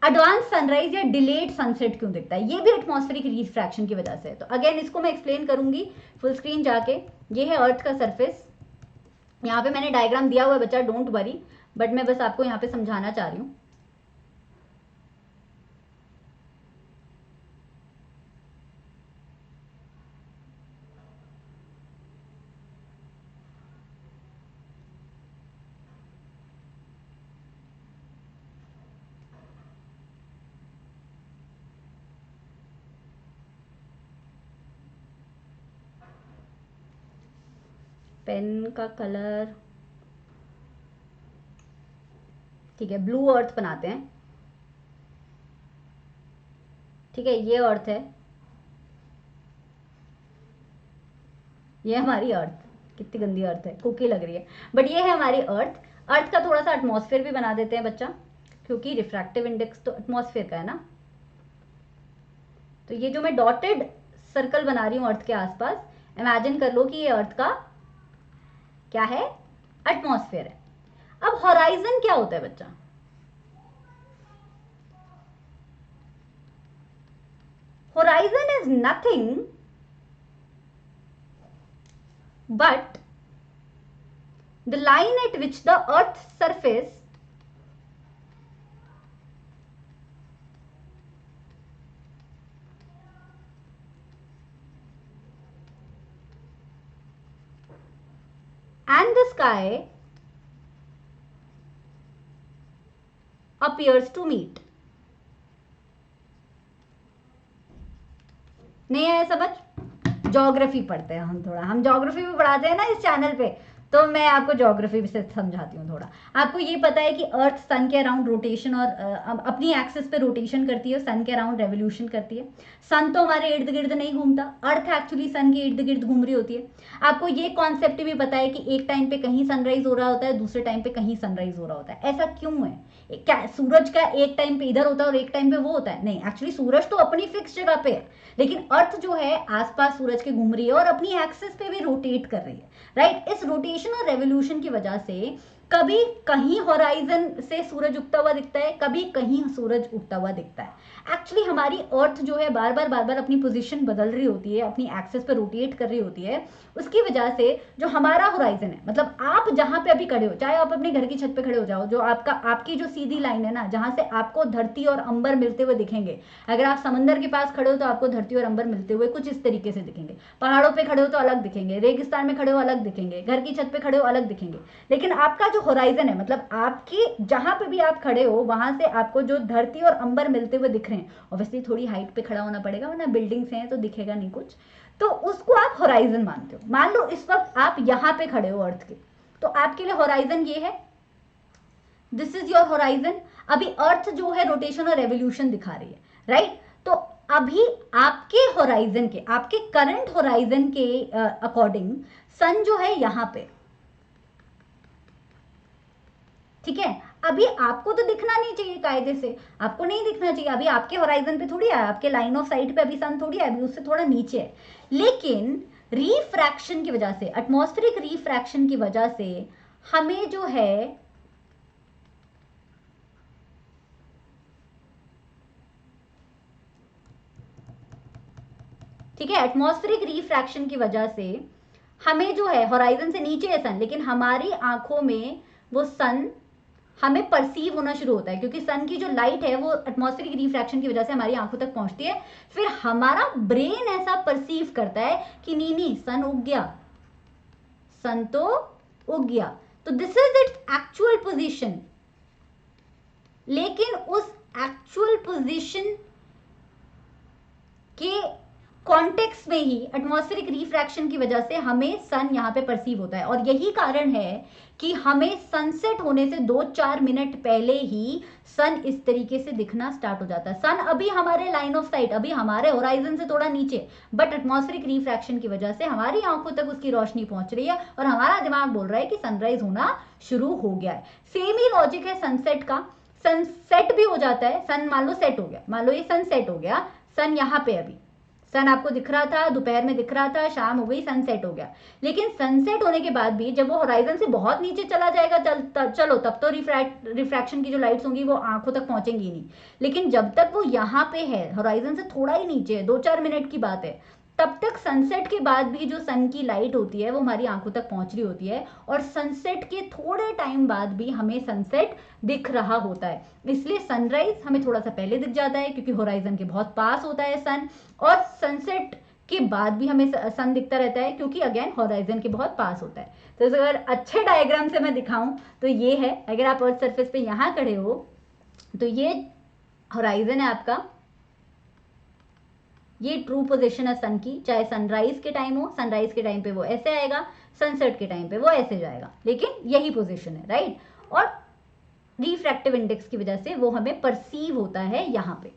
[SPEAKER 1] advance sunrise या delayed sunset क्यों दिखता है? ये भी atmospheric refraction की वजह से है। तो अगेन इसको मैं एक्सप्लेन करूंगी फुल स्क्रीन जाके। ये है अर्थ का सरफेस, यहाँ पे मैंने डायग्राम दिया हुआ है बच्चा, डोंट वरी, बट मैं बस आपको यहाँ पे समझाना चाह रही हूँ। पेन का कलर ठीक है, ब्लू अर्थ बनाते हैं, ठीक है। ये अर्थ है, ये हमारी अर्थ, कितनी गंदी अर्थ है, कुकी लग रही है, बट ये है हमारी अर्थ। अर्थ का थोड़ा सा एटमॉस्फेयर भी बना देते हैं बच्चा, क्योंकि रिफ्रैक्टिव इंडेक्स तो एटमॉस्फेयर का है ना। तो ये जो मैं डॉटेड सर्कल बना रही हूँ अर्थ के आसपास, इमेजिन कर लो कि ये अर्थ का क्या है, एटमॉस्फेयर है। अब हॉराइजन क्या होता है बच्चा? Horizon is nothing but the line at which the earth surface and the sky appears to meet. नहीं आया समझ? ज्योग्राफी पढ़ते हैं हम थोड़ा, हम ज्योग्राफी भी पढ़ाते हैं ना इस चैनल पे, तो मैं आपको ज्योग्राफी से समझाती हूँ थोड़ा। आपको ये पता है कि अर्थ सन के अराउंड रोटेशन और अपनी एक्सिस पे रोटेशन करती है, सन के अराउंड रेवोल्यूशन करती है। सन तो हमारे इर्द गिर्द नहीं घूमता, अर्थ एक्चुअली सन के इर्द गिर्द घूम रही होती है। आपको ये कॉन्सेप्ट भी पता है कि एक टाइम पे कहीं सनराइज हो रहा होता है, दूसरे टाइम पे कहीं सनराइज हो रहा होता है। ऐसा क्यों है? क्या सूरज का एक टाइम पे इधर होता है और एक टाइम पे वो होता है? नहीं, एक्चुअली सूरज तो अपनी फिक्स जगह पे है, लेकिन अर्थ जो है आसपास सूरज के घूम रही है और अपनी एक्सिस पे भी रोटेट कर रही है, राइट? इस रोटेशन और रेवोल्यूशन की वजह से कभी कहीं होराइजन से सूरज उगता हुआ दिखता है, कभी कहीं सूरज उगता हुआ दिखता है। एक्चुअली हमारी अर्थ जो है बार बार अपनी पोजीशन बदल रही होती है, अपनी एक्सिस पे रोटेट कर रही होती है। उसकी वजह से जो हमारा होराइजन है, मतलब आप जहां पे अभी खड़े हो, चाहे आप अपने घर की छत पे खड़े हो जाओ, जो आपकी जो सीधी लाइन है ना, जहां से आपको धरती और अंबर मिलते हुए दिखेंगे, अगर आप समंदर के पास खड़े हो तो आपको धरती और अंबर मिलते हुए कुछ इस तरीके से दिखेंगे। पहाड़ों पे खड़े हो तो अलग दिखेंगे, रेगिस्तान में खड़े हो अलग दिखेंगे, घर की छत पे खड़े हो अलग दिखेंगे। लेकिन आपका जो होराइजन है, मतलब आपकी जहां पे भी आप खड़े हो वहां से आपको जो धरती और अंबर मिलते हुए दिख रहे हैं, ऑब्वियसली थोड़ी हाइट पे खड़ा होना पड़ेगा वरना बिल्डिंग्स हैं तो दिखेगा नहीं कुछ, तो उसको आप होराइजन मानते हो। मान लो इस वक्त आप यहां पे खड़े हो अर्थ के, तो आपके लिए होराइजन ये है, दिस इज योर होराइजन। अभी अर्थ जो है रोटेशन और रेवोल्यूशन दिखा रही है, राइट? तो अभी आपके होराइजन के, आपके करंट होराइजन के अकॉर्डिंग सन जो है यहां पे, ठीक है? अभी आपको तो दिखना नहीं चाहिए कायदे से, आपको नहीं दिखना चाहिए, अभी आपके होराइजन पे थोड़ी है, आपके लाइन ऑफ साइट पे अभी सन थोड़ी है, अभी उससे थोड़ा नीचे है। लेकिन रिफ्रैक्शन की वजह से, एटमॉस्फेरिक रिफ्रैक्शन की वजह से हमें जो है ठीक है, एटमॉस्फेरिक रिफ्रैक्शन की वजह से हमें जो है होराइजन से नीचे है सन, लेकिन हमारी आंखों में वो सन हमें परसीव होना शुरू होता है, क्योंकि सन की जो लाइट है वो एटमॉस्फेरिक रिफ्रैक्शन की वजह से हमारी आंखों तक पहुंचती है। फिर हमारा ब्रेन ऐसा परसीव करता है कि नहीं सन उग गया, सन तो उग गया, तो this is its actual position. लेकिन उस एक्चुअल पोजीशन के कॉन्टेक्स्ट में ही एटमॉस्फेरिक रिफ्रैक्शन की वजह से हमें सन यहाँ पे परसीव होता है, और यही कारण है कि हमें सनसेट होने से 2-4 मिनट पहले ही सन इस तरीके से दिखना स्टार्ट हो जाता है। सन अभी हमारे लाइन ऑफ साइट, अभी हमारे होराइजन से थोड़ा नीचे, बट एटमॉस्फेरिक रिफ्रैक्शन की वजह से हमारी आंखों तक उसकी रोशनी पहुंच रही है और हमारा दिमाग बोल रहा है कि सनराइज होना शुरू हो गया है। सेम ही लॉजिक है सनसेट का, सनसेट भी हो जाता है, सन मान लो सेट हो गया, मान लो ये सन सेट हो गया, सन यहाँ पे अभी सन आपको दिख रहा था, दोपहर में दिख रहा था, शाम हो गई, सनसेट हो गया। लेकिन सनसेट होने के बाद भी जब वो होराइजन से बहुत नीचे चला जाएगा, चलो तब तो रिफ्रैक्शन की जो लाइट्स होंगी वो आंखों तक पहुंचेंगी नहीं। लेकिन जब तक वो यहाँ पे है, होराइजन से थोड़ा ही नीचे है, 2-4 मिनट की बात है, तब तक सनसेट के बाद भी जो सन की लाइट होती है वो हमारी आंखों तक पहुंच रही होती है, और सनसेट के थोड़े टाइम बाद भी हमें सनसेट दिख रहा होता है। इसलिए सनराइज हमें थोड़ा सा पहले दिख जाता है क्योंकि होराइजन के बहुत पास होता है सन, और सनसेट के बाद भी हमें सन दिखता रहता है क्योंकि अगेन होराइजन के बहुत पास होता है। तो अगर अच्छे डायग्राम से मैं दिखाऊं तो ये है, अगर आप अर्थ सरफेस पे यहाँ खड़े हो तो ये होराइजन है आपका, ये ट्रू पोजीशन है सन की, चाहे सनराइज के टाइम हो, सनराइज के टाइम पे वो ऐसे आएगा, सनसेट के टाइम पे वो ऐसे जाएगा, लेकिन यही पोजीशन है, राइट? और रिफ्रैक्टिव इंडेक्स की वजह से वो हमें परसीव होता है यहाँ पे,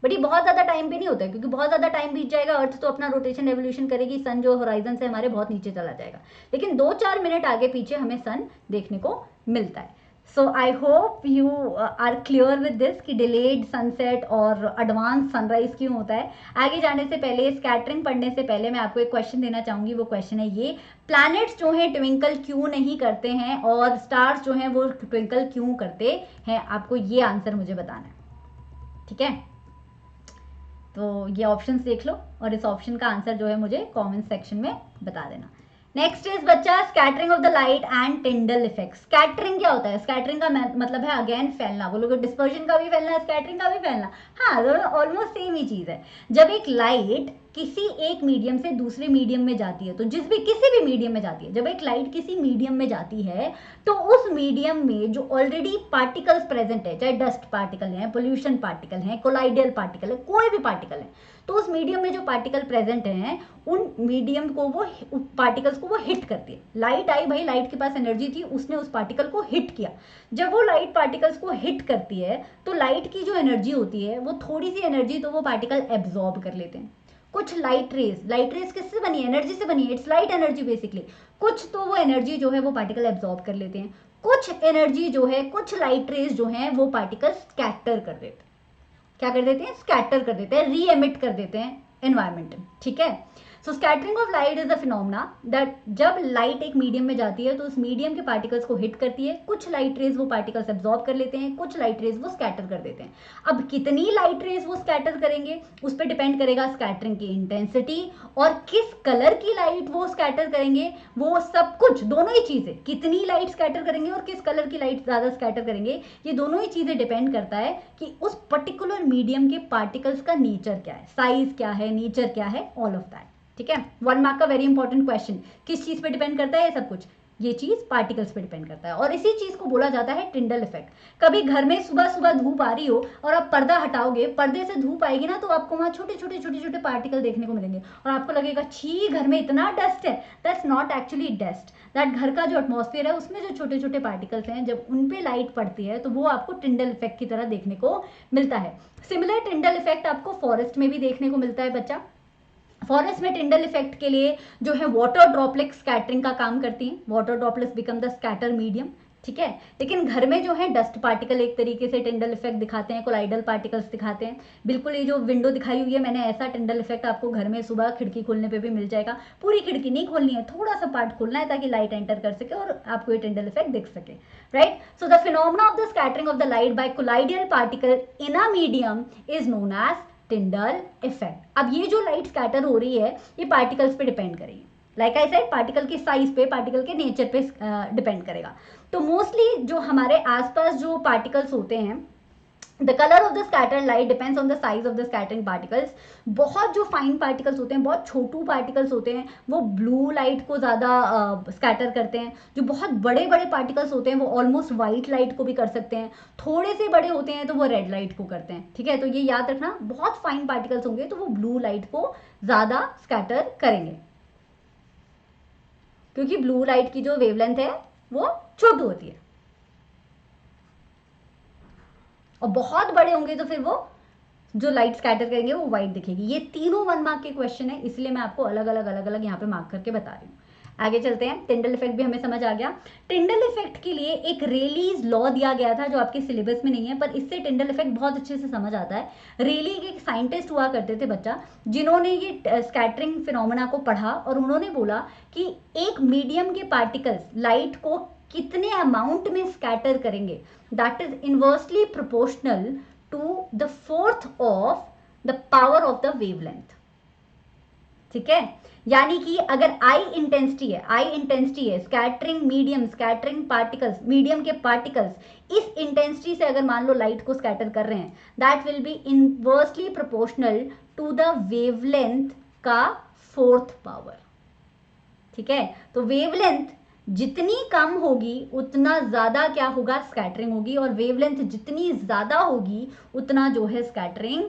[SPEAKER 1] बट ये बहुत ज्यादा टाइम पे नहीं होता है, क्योंकि बहुत ज्यादा टाइम बीत जाएगा, अर्थ तो अपना रोटेशन रेवोल्यूशन करेगी, सन जो होराइजन से हमारे बहुत नीचे चला जाएगा। लेकिन 2-4 मिनट आगे पीछे हमें सन देखने को मिलता है। So I hope you are clear with this कि डिलेड सनसेट और एडवांस सनराइज क्यों होता है। आगे जाने से पहले, स्कैटरिंग पढ़ने से पहले मैं आपको एक क्वेश्चन देना चाहूंगी। वो क्वेश्चन है ये, प्लैनेट्स जो हैं ट्विंकल क्यों नहीं करते हैं और स्टार्स जो हैं वो ट्विंकल क्यों करते हैं? आपको ये आंसर मुझे बताना है, ठीक है? तो ये ऑप्शंस देख लो और इस ऑप्शन का आंसर जो है मुझे कमेंट सेक्शन में बता देना। नेक्स्ट इज बच्चा scattering of the light and Tyndall effect. Scattering क्या होता है? स्कैटरिंग का मतलब है अगेन फैलना। बोलोगे डिस्पर्जन का भी फैलना, स्कैटरिंग का भी फैलना, हाँ दोनों ऑलमोस्ट सेम ही चीज है। जब एक लाइट किसी एक मीडियम से दूसरे मीडियम में जाती है, तो किसी भी मीडियम में जाती है, जब एक लाइट किसी मीडियम में जाती है तो उस मीडियम में जो ऑलरेडी पार्टिकल्स प्रेजेंट है, चाहे डस्ट पार्टिकल है, पोल्यूशन पार्टिकल है, कोलाइडल पार्टिकल है, कोई भी पार्टिकल है, तो उस मीडियम में जो पार्टिकल प्रेजेंट हैं उन मीडियम को वो पार्टिकल्स को वो हिट करती है। लाइट आई भाई, लाइट के पास एनर्जी थी, उसने उस पार्टिकल को हिट किया। जब वो लाइट पार्टिकल्स को हिट करती है तो लाइट की जो एनर्जी होती है वो थोड़ी सी एनर्जी तो वो पार्टिकल एब्जॉर्ब कर लेते हैं। कुछ लाइट रेज किससे बनी है? एनर्जी से बनी है, इट्स लाइट एनर्जी बेसिकली। कुछ तो वो एनर्जी जो है वो पार्टिकल एब्जॉर्ब कर लेते हैं, कुछ एनर्जी जो है, कुछ लाइट रेज जो है वो पार्टिकल स्कैटर कर देते हैं। क्या कर देते हैं? स्कैटर कर देते हैं, री एमिट कर देते हैं एनवायरमेंट में, ठीक है। So scattering of light is the phenomena that जब लाइट एक मीडियम में जाती है तो उस मीडियम के पार्टिकल्स को हिट करती है, कुछ लाइट रेज वो पार्टिकल्स एब्जॉर्ब कर लेते हैं, कुछ लाइट रेज वो स्कैटर कर देते हैं। अब कितनी लाइट रेज वो स्कैटर करेंगे उस पर डिपेंड करेगा स्कैटरिंग की इंटेंसिटी और किस कलर की लाइट वो स्कैटर करेंगे, वो सब कुछ, दोनों ही चीजें, कितनी लाइट स्कैटर करेंगे और किस कलर की लाइट ज्यादा स्कैटर करेंगे, ये दोनों ही चीजें डिपेंड करता है कि उस पर्टिकुलर मीडियम के पार्टिकल्स का नेचर क्या है, साइज क्या है, नेचर क्या है, ऑल ऑफ दैट, ठीक है। 1 मार्क का वेरी इंपॉर्टेंट क्वेश्चन। किस चीज पे डिपेंड करता है ये सब कुछ? ये चीज पार्टिकल्स पे डिपेंड करता है और इसी चीज को बोला जाता है टिंडल इफेक्ट। कभी घर में सुबह सुबह धूप आ रही हो और आप पर्दा हटाओगे, पर्दे से धूप आएगी ना तो आपको वहां छोटे छोटे छोटे छोटे पार्टिकल देखने को मिलेंगे और आपको लगेगा छी घर में इतना डस्ट है। That's not actually dust, that घर का जो एटमॉस्फेयर है उसमें जो छोटे छोटे पार्टिकल्स हैं जब उन पे लाइट पड़ती है तो वो आपको टिंडल इफेक्ट की तरह देखने को मिलता है। सिमिलर टिंडल इफेक्ट आपको फॉरेस्ट में भी देखने को मिलता है बच्चा। फॉरेस्ट में टिंडल इफेक्ट के लिए जो है वाटर ड्रॉपलेट स्कैटरिंग का काम करती हैं, water droplets become the scatter medium, ठीक है। लेकिन घर में जो है डस्ट पार्टिकल एक तरीके से टिंडल इफेक्ट दिखाते हैं, कोलाइडल पार्टिकल्स दिखाते हैं। बिल्कुल ये जो विंडो दिखाई हुई है मैंने, ऐसा टिंडल इफेक्ट आपको घर में सुबह खिड़की खोलने पे भी मिल जाएगा। पूरी खिड़की नहीं खोलनी है, थोड़ा सा पार्ट खोलना है ताकि लाइट एंटर कर सके और आपको ये टिंडल इफेक्ट दिख सके, right. So the phenomena of the scattering of the light by colloidal particle in a medium is known as Tyndall effect. अब ये जो लाइट स्कैटर हो रही है ये पार्टिकल्स पे डिपेंड करेगी, लाइक आई सेड पार्टिकल के साइज पे, पार्टिकल के नेचर पे डिपेंड करेगा। तो मोस्टली जो हमारे आसपास जो पार्टिकल्स होते हैं, the colour of the scattered light depends on the size of the scattering particles. बहुत जो फाइन पार्टिकल्स होते हैं, बहुत छोटू पार्टिकल्स होते हैं, वो ब्लू लाइट को ज़्यादा स्कैटर करते हैं। जो बहुत बड़े बड़े पार्टिकल्स होते हैं वो ऑलमोस्ट वाइट लाइट को भी कर सकते हैं। थोड़े से बड़े होते हैं तो वो रेड लाइट को करते हैं, ठीक है। तो ये याद रखना, बहुत फाइन पार्टिकल्स होंगे तो वो ब्लू लाइट को ज़्यादा स्कैटर करेंगे क्योंकि ब्लू लाइट की जो वेवलेंथ है वो छोटी होती है। और बहुत बड़े होंगे तो फिर वो जो लाइट स्कैटर करेंगे वो वाइट दिखेगी। ये तीनों 1 मार्क के क्वेश्चन है, इसलिए मैं आपको अलग अलग यहाँ पे मार्क करके बता रही हूँ। आगे चलते हैं। टिंडल इफेक्ट भी हमें समझ आ गया। टिंडल इफेक्ट के लिए एक रेलीज लॉ दिया गया था जो आपके सिलेबस में नहीं है, पर इससे टिंडल इफेक्ट बहुत अच्छे से समझ आता है। रेली एक साइंटिस्ट हुआ करते थे बच्चा, जिन्होंने ये स्कैटरिंग फिनोमेना को पढ़ा और उन्होंने बोला कि एक मीडियम के पार्टिकल्स लाइट को कितने अमाउंट में स्कैटर करेंगे, that is inversely proportional to the fourth of the power of the wavelength, ठीक है। यानी कि अगर आई इंटेंसिटी है scattering medium, scattering particles, medium के पार्टिकल्स इस इंटेंसिटी से अगर मान लो लाइट को स्कैटर कर रहे हैं, that will be inversely proportional to the wavelength का फोर्थ पावर, ठीक है। तो वेवलेंथ जितनी कम होगी उतना ज्यादा क्या होगा, स्कैटरिंग होगी, और वेवलेंथ जितनी ज्यादा होगी उतना जो है स्कैटरिंग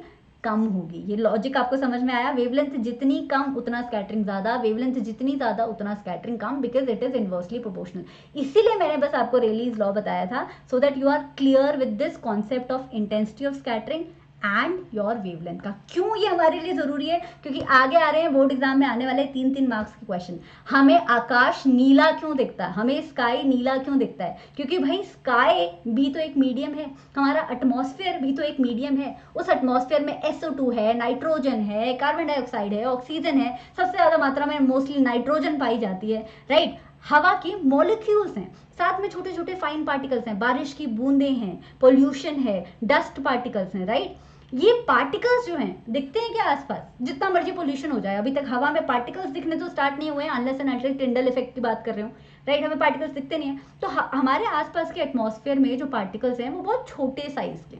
[SPEAKER 1] कम होगी। ये लॉजिक आपको समझ में आया? वेवलेंथ जितनी कम उतना स्कैटरिंग ज्यादा, वेवलेंथ जितनी ज्यादा उतना स्कैटरिंग कम, because it is inversely proportional. इसीलिए मैंने बस आपको रेलीज लॉ बताया था, so that you are clear with this concept of intensity of scattering and your wavelength का। क्यों ये हमारे लिए जरूरी है? क्योंकि आगे आ रहे हैं बोर्ड एग्जाम में आने वाले 3-3 मार्क्स के क्वेश्चन। हमें आकाश नीला क्यों दिखता है, हमें स्काई नीला क्यों दिखता है? क्योंकि भाई स्काई भी तो एक मीडियम है, हमारा एटमॉस्फेयर भी तो एक मीडियम है। उस एटमॉस्फेयर में SO2 है, नाइट्रोजन है, कार्बन डाइऑक्साइड है, ऑक्सीजन है, सबसे ज्यादा मात्रा में मोस्टली नाइट्रोजन पाई जाती है, राइट। हवा के मॉलिक्यूल्स हैं, साथ में छोटे छोटे फाइन पार्टिकल्स हैं, बारिश की बूंदें हैं, पोल्यूशन है, डस्ट पार्टिकल्स हैं, राइट। ये पार्टिकल्स जो हैं दिखते हैं क्या आसपास, जितना मर्जी पोल्यूशन हो जाए, अभी तक हवा में पार्टिकल्स दिखने तो स्टार्ट नहीं हुए हैं, unless and until Tyndall effect की बात कर रहे हो, राइट, हमें पार्टिकल्स दिखते नहीं है। तो हमारे आसपास के एटमॉस्फेयर में जो पार्टिकल्स हैं वो बहुत छोटे साइज के,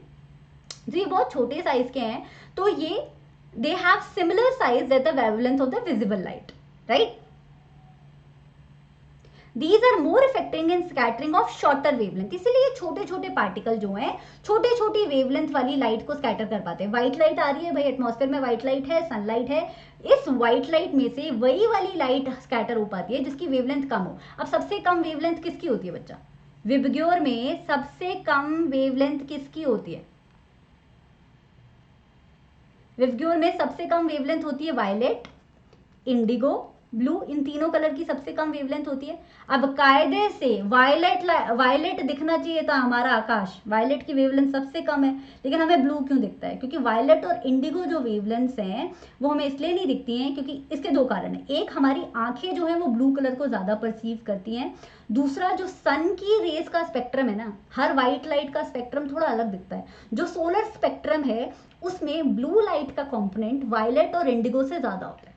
[SPEAKER 1] तो ये बहुत छोटे साइज के हैं, तो ये they have similar size at the wavelength of the visible light, right. These are more effective in scattering of shorter wavelength, इसीलिए छोटे छोटे पार्टिकल जो हैं छोटे छोटी वेवलेंथ वाली लाइट को स्कैटर कर पाते हैं। व्हाइट लाइट आ रही है भाई, एटमॉस्फेयर में व्हाइट लाइट है, सनलाइट है, इस व्हाइट लाइट में से वही वाली लाइट स्कैटर हो पाती है जिसकी वेवलेंथ कम हो। अब सबसे कम वेवलेंथ किसकी होती है बच्चा, विबग्योर में सबसे कम वेवलेंथ किसकी होती है, विबग्योर में सबसे कम वेवलेंथ होती है वायलेट, इंडिगो, ब्लू, इन तीनों कलर की सबसे कम वेवलेंथ होती है। अब कायदे से वायलेट दिखना चाहिए था हमारा आकाश, वायलेट की वेवलेंथ सबसे कम है, लेकिन हमें ब्लू क्यों दिखता है, क्योंकि वायलेट और इंडिगो जो वेवलेंथ्स हैं वो हमें इसलिए नहीं दिखती हैं क्योंकि इसके दो कारण हैं। एक, हमारी आंखें जो है वो ब्लू कलर को ज्यादा परसीव करती हैं। दूसरा, जो सन की रेज का स्पेक्ट्रम है ना, हर व्हाइट लाइट का स्पेक्ट्रम थोड़ा अलग दिखता है। जो सोलर स्पेक्ट्रम है उसमें ब्लू लाइट का कॉम्पोनेंट वायलेट और इंडिगो से ज्यादा होता है,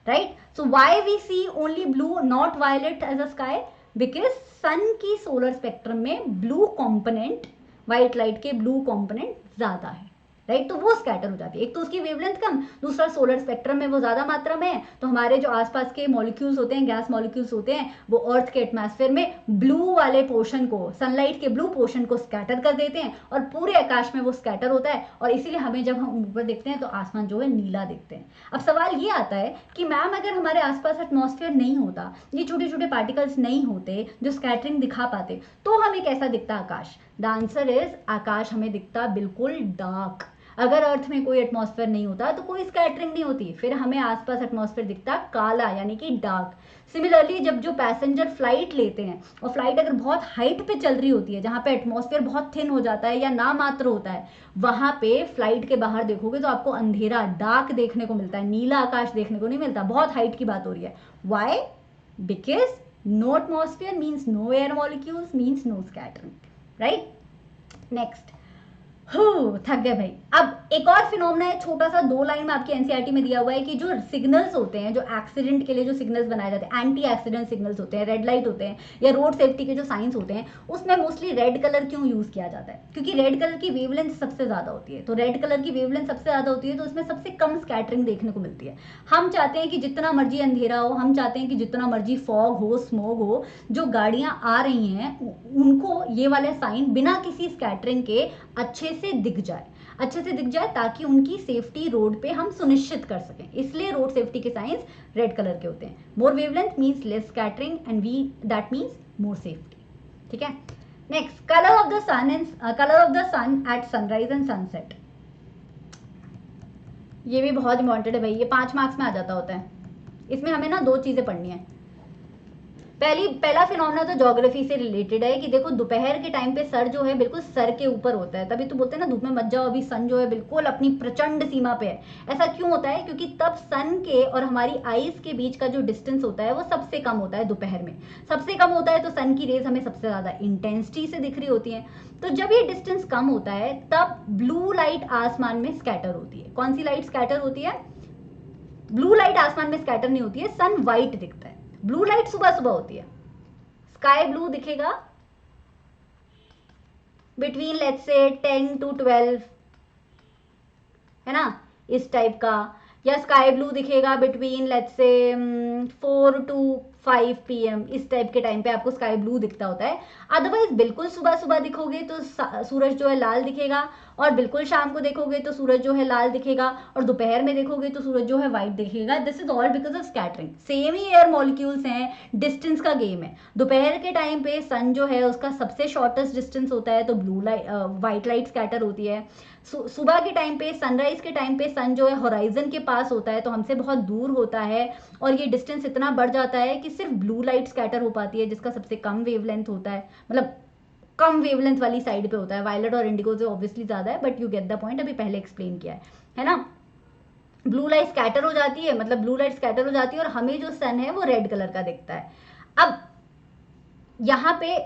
[SPEAKER 1] right? So why we see only blue not violet as a sky? Because sun की solar spectrum में blue component white light के blue component ज़्यादा है, राइट, तो वो स्कैटर हो जाती है। एक तो उसकी वेवलेंथ कम, दूसरा सोलर स्पेक्ट्रम में वो ज्यादा मात्रा में है, तो हमारे जो आसपास के मॉलिक्यूल्स होते हैं, गैस मॉलिक्यूल्स होते हैं, वो अर्थ के एटमॉस्फेयर में ब्लू वाले पोर्शन को, सनलाइट के ब्लू पोर्शन को स्कैटर कर देते हैं और पूरे आकाश में वो स्कैटर होता है, और इसीलिए हमें जब हम ऊपर देखते हैं तो आसमान जो है नीला दिखते हैं। अब सवाल ये आता है कि मैम अगर हमारे आसपास एटमॉस्फेयर नहीं होता, ये छोटे छोटे पार्टिकल्स नहीं होते जो स्कैटरिंग दिखा पाते, तो हमें कैसा दिखता आकाश? द आंसर इज, आकाश हमें दिखता बिल्कुल डार्क। अगर अर्थ में कोई एटमॉस्फेयर नहीं होता तो कोई स्कैटरिंग नहीं होती, फिर हमें आसपास एटमॉस्फेयर दिखता काला, यानी कि डार्क। सिमिलरली जब जो पैसेंजर फ्लाइट लेते हैं और फ्लाइट अगर बहुत हाइट पे चल रही होती है, जहां पे एटमॉस्फेयर बहुत थिन हो जाता है या ना मात्र होता है, वहां पे फ्लाइट के बाहर देखोगे तो आपको अंधेरा, डार्क देखने को मिलता है, नीला आकाश देखने को नहीं मिलता। बहुत हाइट की बात हो रही है। Why? Because no atmosphere means no air molecules means no scattering, right. Next, थक गए भाई। अब एक और फिनोमेना है, छोटा सा, 2 लाइन में आपके एनसीईआरटी में दिया हुआ है कि जो सिग्नल्स होते हैं, जो एक्सीडेंट के लिए जो सिग्नल्स बनाए जाते हैं, एंटी एक्सीडेंट सिग्नल्स होते हैं, रेड लाइट होते हैं या रोड सेफ्टी के जो साइंस होते हैं, उसमें मोस्टली रेड कलर क्यों यूज किया जाता है? क्योंकि रेड कलर की वेवलेंथ सबसे ज्यादा होती है। तो रेड कलर की वेवलेंथ सबसे ज्यादा होती है तो उसमें सबसे कम स्कैटरिंग देखने को मिलती है। हम चाहते हैं कि जितना मर्जी अंधेरा हो, हम चाहते हैं कि जितना मर्जी फॉग हो, स्मोक हो, जो गाड़ियां आ रही हैं उनको ये वाले साइन बिना किसी स्कैटरिंग के अच्छे से दिख जाए, ताकि उनकी सेफ्टी रोड पे हम सुनिश्चित कर सकें। इसलिए रोड सेफ्टी के साइंस रेड कलर के होते हैं। More wavelength means less scattering and that means more safety, ठीक है। Next, colour of the sun at sunrise and sunset. ये भी बहुत इंपॉर्टेंट है भाई, ये 5 मार्क्स में आ जाता होता है। इसमें हमें ना 2 चीजें पढ़नी है। पहला फिनोमेना तो ज्योग्राफी से रिलेटेड है कि देखो दोपहर के टाइम पे सर जो है बिल्कुल सर के ऊपर होता है, तभी तो बोलते हैं ना धूप में मत जाओ, अभी सन जो है बिल्कुल अपनी प्रचंड सीमा पे है। ऐसा क्यों होता है? क्योंकि तब सन के और हमारी आईज के बीच का जो डिस्टेंस होता है वो सबसे कम होता है, दोपहर में सबसे कम होता है, तो सन की रेज हमें सबसे ज्यादा इंटेंसिटी से दिख रही होती है। तो जब ये डिस्टेंस कम होता है तब ब्लू लाइट आसमान में स्कैटर होती है। कौन सी लाइट स्कैटर होती है? ब्लू लाइट आसमान में स्कैटर नहीं होती है, सन व्हाइट दिखता है। ब्लू लाइट सुबह सुबह होती है, स्काई ब्लू दिखेगा बिटवीन लेट्स से 10 to 12, है ना, इस टाइप का। या स्काई ब्लू दिखेगा between let's say 4 to 5 PM, इस टाइप के टाइम पे आपको स्काई ब्लू दिखता होता है। अदरवाइज बिल्कुल सुबह सुबह दिखोगे तो सूरज जो है लाल दिखेगा, और बिल्कुल शाम को देखोगे तो सूरज जो है लाल दिखेगा, और दोपहर में देखोगे तो सूरज जो है व्हाइट दिखेगा। This is all because of scattering. Same he air molecules हैं, डिस्टेंस का गेम है। दोपहर के टाइम पे सन जो है उसका सबसे शॉर्टेस्ट डिस्टेंस होता है, तो blue light white light scatter होती है। सुबह के टाइम पे, सनराइज के टाइम पे सन जो है होराइजन के पास होता है, तो हमसे बहुत दूर होता है, और ये डिस्टेंस इतना बढ़ जाता है कि सिर्फ ब्लू लाइट स्कैटर हो पाती है, जिसका सबसे कम वेवलेंथ होता है, मतलब कम वेवलेंथ वाली साइड पे होता है। वायलेट और इंडिगो से ऑब्वियसली ज्यादा है, but you get the point, अभी पहले एक्सप्लेन किया है ना। ब्लू लाइट स्कैटर हो जाती है, मतलब ब्लू लाइट स्कैटर हो जाती है, और हमें जो सन है वो रेड कलर का दिखता है। अब यहाँ पे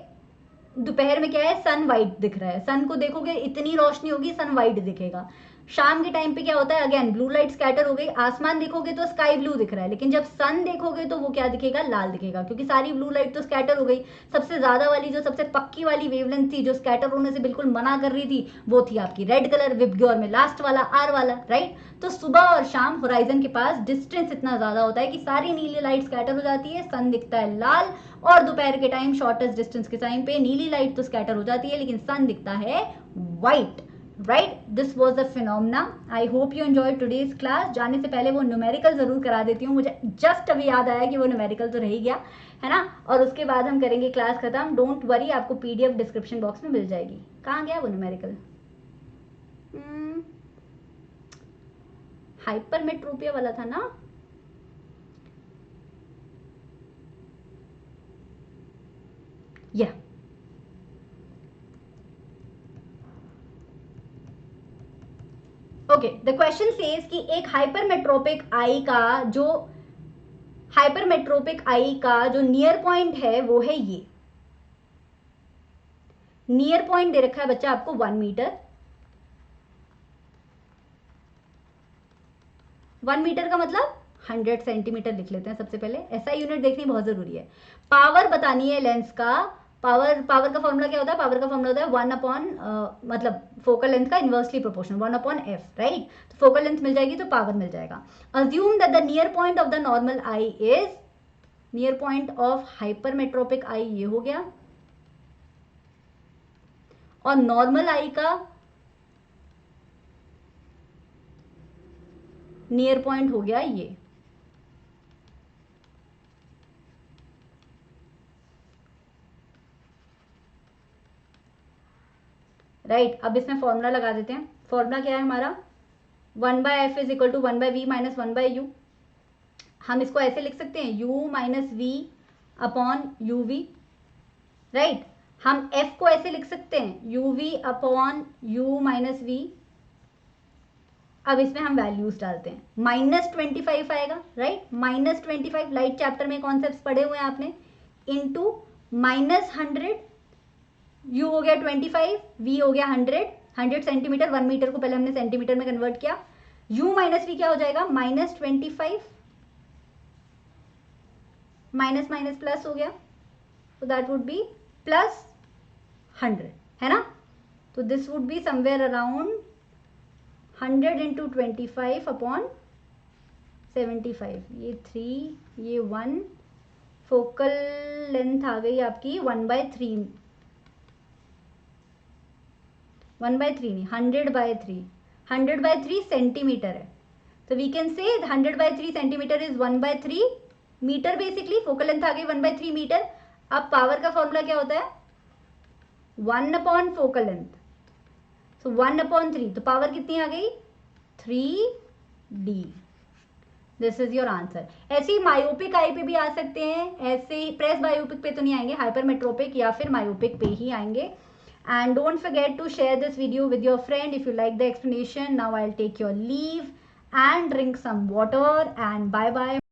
[SPEAKER 1] दोपहर में क्या है, सन व्हाइट दिख रहा है, सन को देखोगे इतनी रोशनी होगी सन व्हाइट दिखेगा। शाम के टाइम पे क्या होता है, अगेन ब्लू लाइट स्कैटर हो गई, आसमान देखोगे तो स्काई ब्लू दिख रहा है, लेकिन जब सन देखोगे तो वो क्या दिखेगा, लाल दिखेगा, क्योंकि सारी ब्लू लाइट तो स्कैटर हो गई। सबसे ज्यादा वाली जो सबसे पक्की वाली वेवलेंथ थी, जो स्कैटर होने से बिल्कुल मना कर रही थी, वो थी आपकी रेड कलर, विबग्योर में लास्ट वाला आर वाला, राइट। तो सुबह और शाम होराइजन के पास डिस्टेंस इतना ज्यादा होता है कि सारी नीली लाइट स्कैटर हो जाती है, सन दिखता है लाल, और दोपहर के टाइम शॉर्टेस्ट डिस्टेंस के टाइम पे नीली लाइट तो स्कैटर हो जाती है लेकिन सन दिखता है white, right. This was the phenomena. I hope you enjoy today's class. जाने से पहले वो न्यूमेरिकल जरूर करा देती हूँ, मुझे जस्ट अभी याद आया कि वो न्यूमेरिकल तो रह ही गया है ना, और उसके बाद हम करेंगे क्लास खत्म। डोंट वरी, आपको पीडीएफ डिस्क्रिप्शन बॉक्स में मिल जाएगी। कहाँ गया वो न्यूमेरिकल? हाइपरमेट्रोपिया वाला था ना? या ओके, द क्वेश्चन सेज कि एक हाइपरमेट्रोपिक आई का जो नियर पॉइंट है वो है ये। नियर पॉइंट दे रखा है बच्चा आपको 1 मीटर। 1 मीटर का मतलब 100 सेंटीमीटर लिख लेते हैं सबसे पहले, ऐसा यूनिट देखनी बहुत जरूरी है। पावर बतानी है लेंस का। पावर का फॉर्मूला क्या होता है? पावर का फॉर्मूला होता है 1 अपॉन मतलब फोकल लेंथ का inversely proportional 1 upon F, right. तो फोकल लेंथ मिल जाएगी तो पावर मिल जाएगा। Assume that the near point of the normal eye is, near point of hypermetropic eye ये हो गया, और नॉर्मल आई का नियर पॉइंट हो गया ये। राइट, अब इसमें फॉर्मूला लगा देते हैं। फॉर्मूला क्या है हमारा? 1/f is equal to 1/v minus 1/u। हम इसको ऐसे लिख सकते हैं, u minus v upon u v, right. हम f को ऐसे लिख सकते हैं, u v upon u minus v. अब इसमें हम वैल्यूज डालते हैं, -25 आएगा, राइट। -25 लाइट चैप्टर में कॉन्सेप्ट्स पढ़े हुए हैं आपने, इंटू -100, u हो गया 25, v हो गया 100 सेंटीमीटर, 1 मीटर को पहले हमने सेंटीमीटर में कन्वर्ट किया। u माइनस वी क्या हो जाएगा? -25 माइनस माइनस प्लस हो गया, तो दैट वुड बी +100, है ना। तो this would be somewhere around 100 into 25 upon 75, ये 3, ये 1, फोकल लेंथ आ गई आपकी 1/3, 1/3 नहीं 100/3, 100/3 सेंटीमीटर है। तो we can say 100/3 centimetre is 1/3 metre basically. Focal length आ गई 1/3 मीटर। अब पावर का फॉर्मूला क्या होता है? 1 अपॉन फोकल लेंथ, सो 1/3, तो पावर कितनी आ गई? 3d। This is your answer. ऐसे ही मायोपिक आई पे भी आ सकते हैं, ऐसे ही प्रेस बायोपिक पे तो नहीं आएंगे, हाइपरमेट्रोपिक या फिर मायोपिक पे ही आएंगे। And don't forget to share this video with your friend if you like the explanation. Now I'll take your leave and drink some water and bye bye.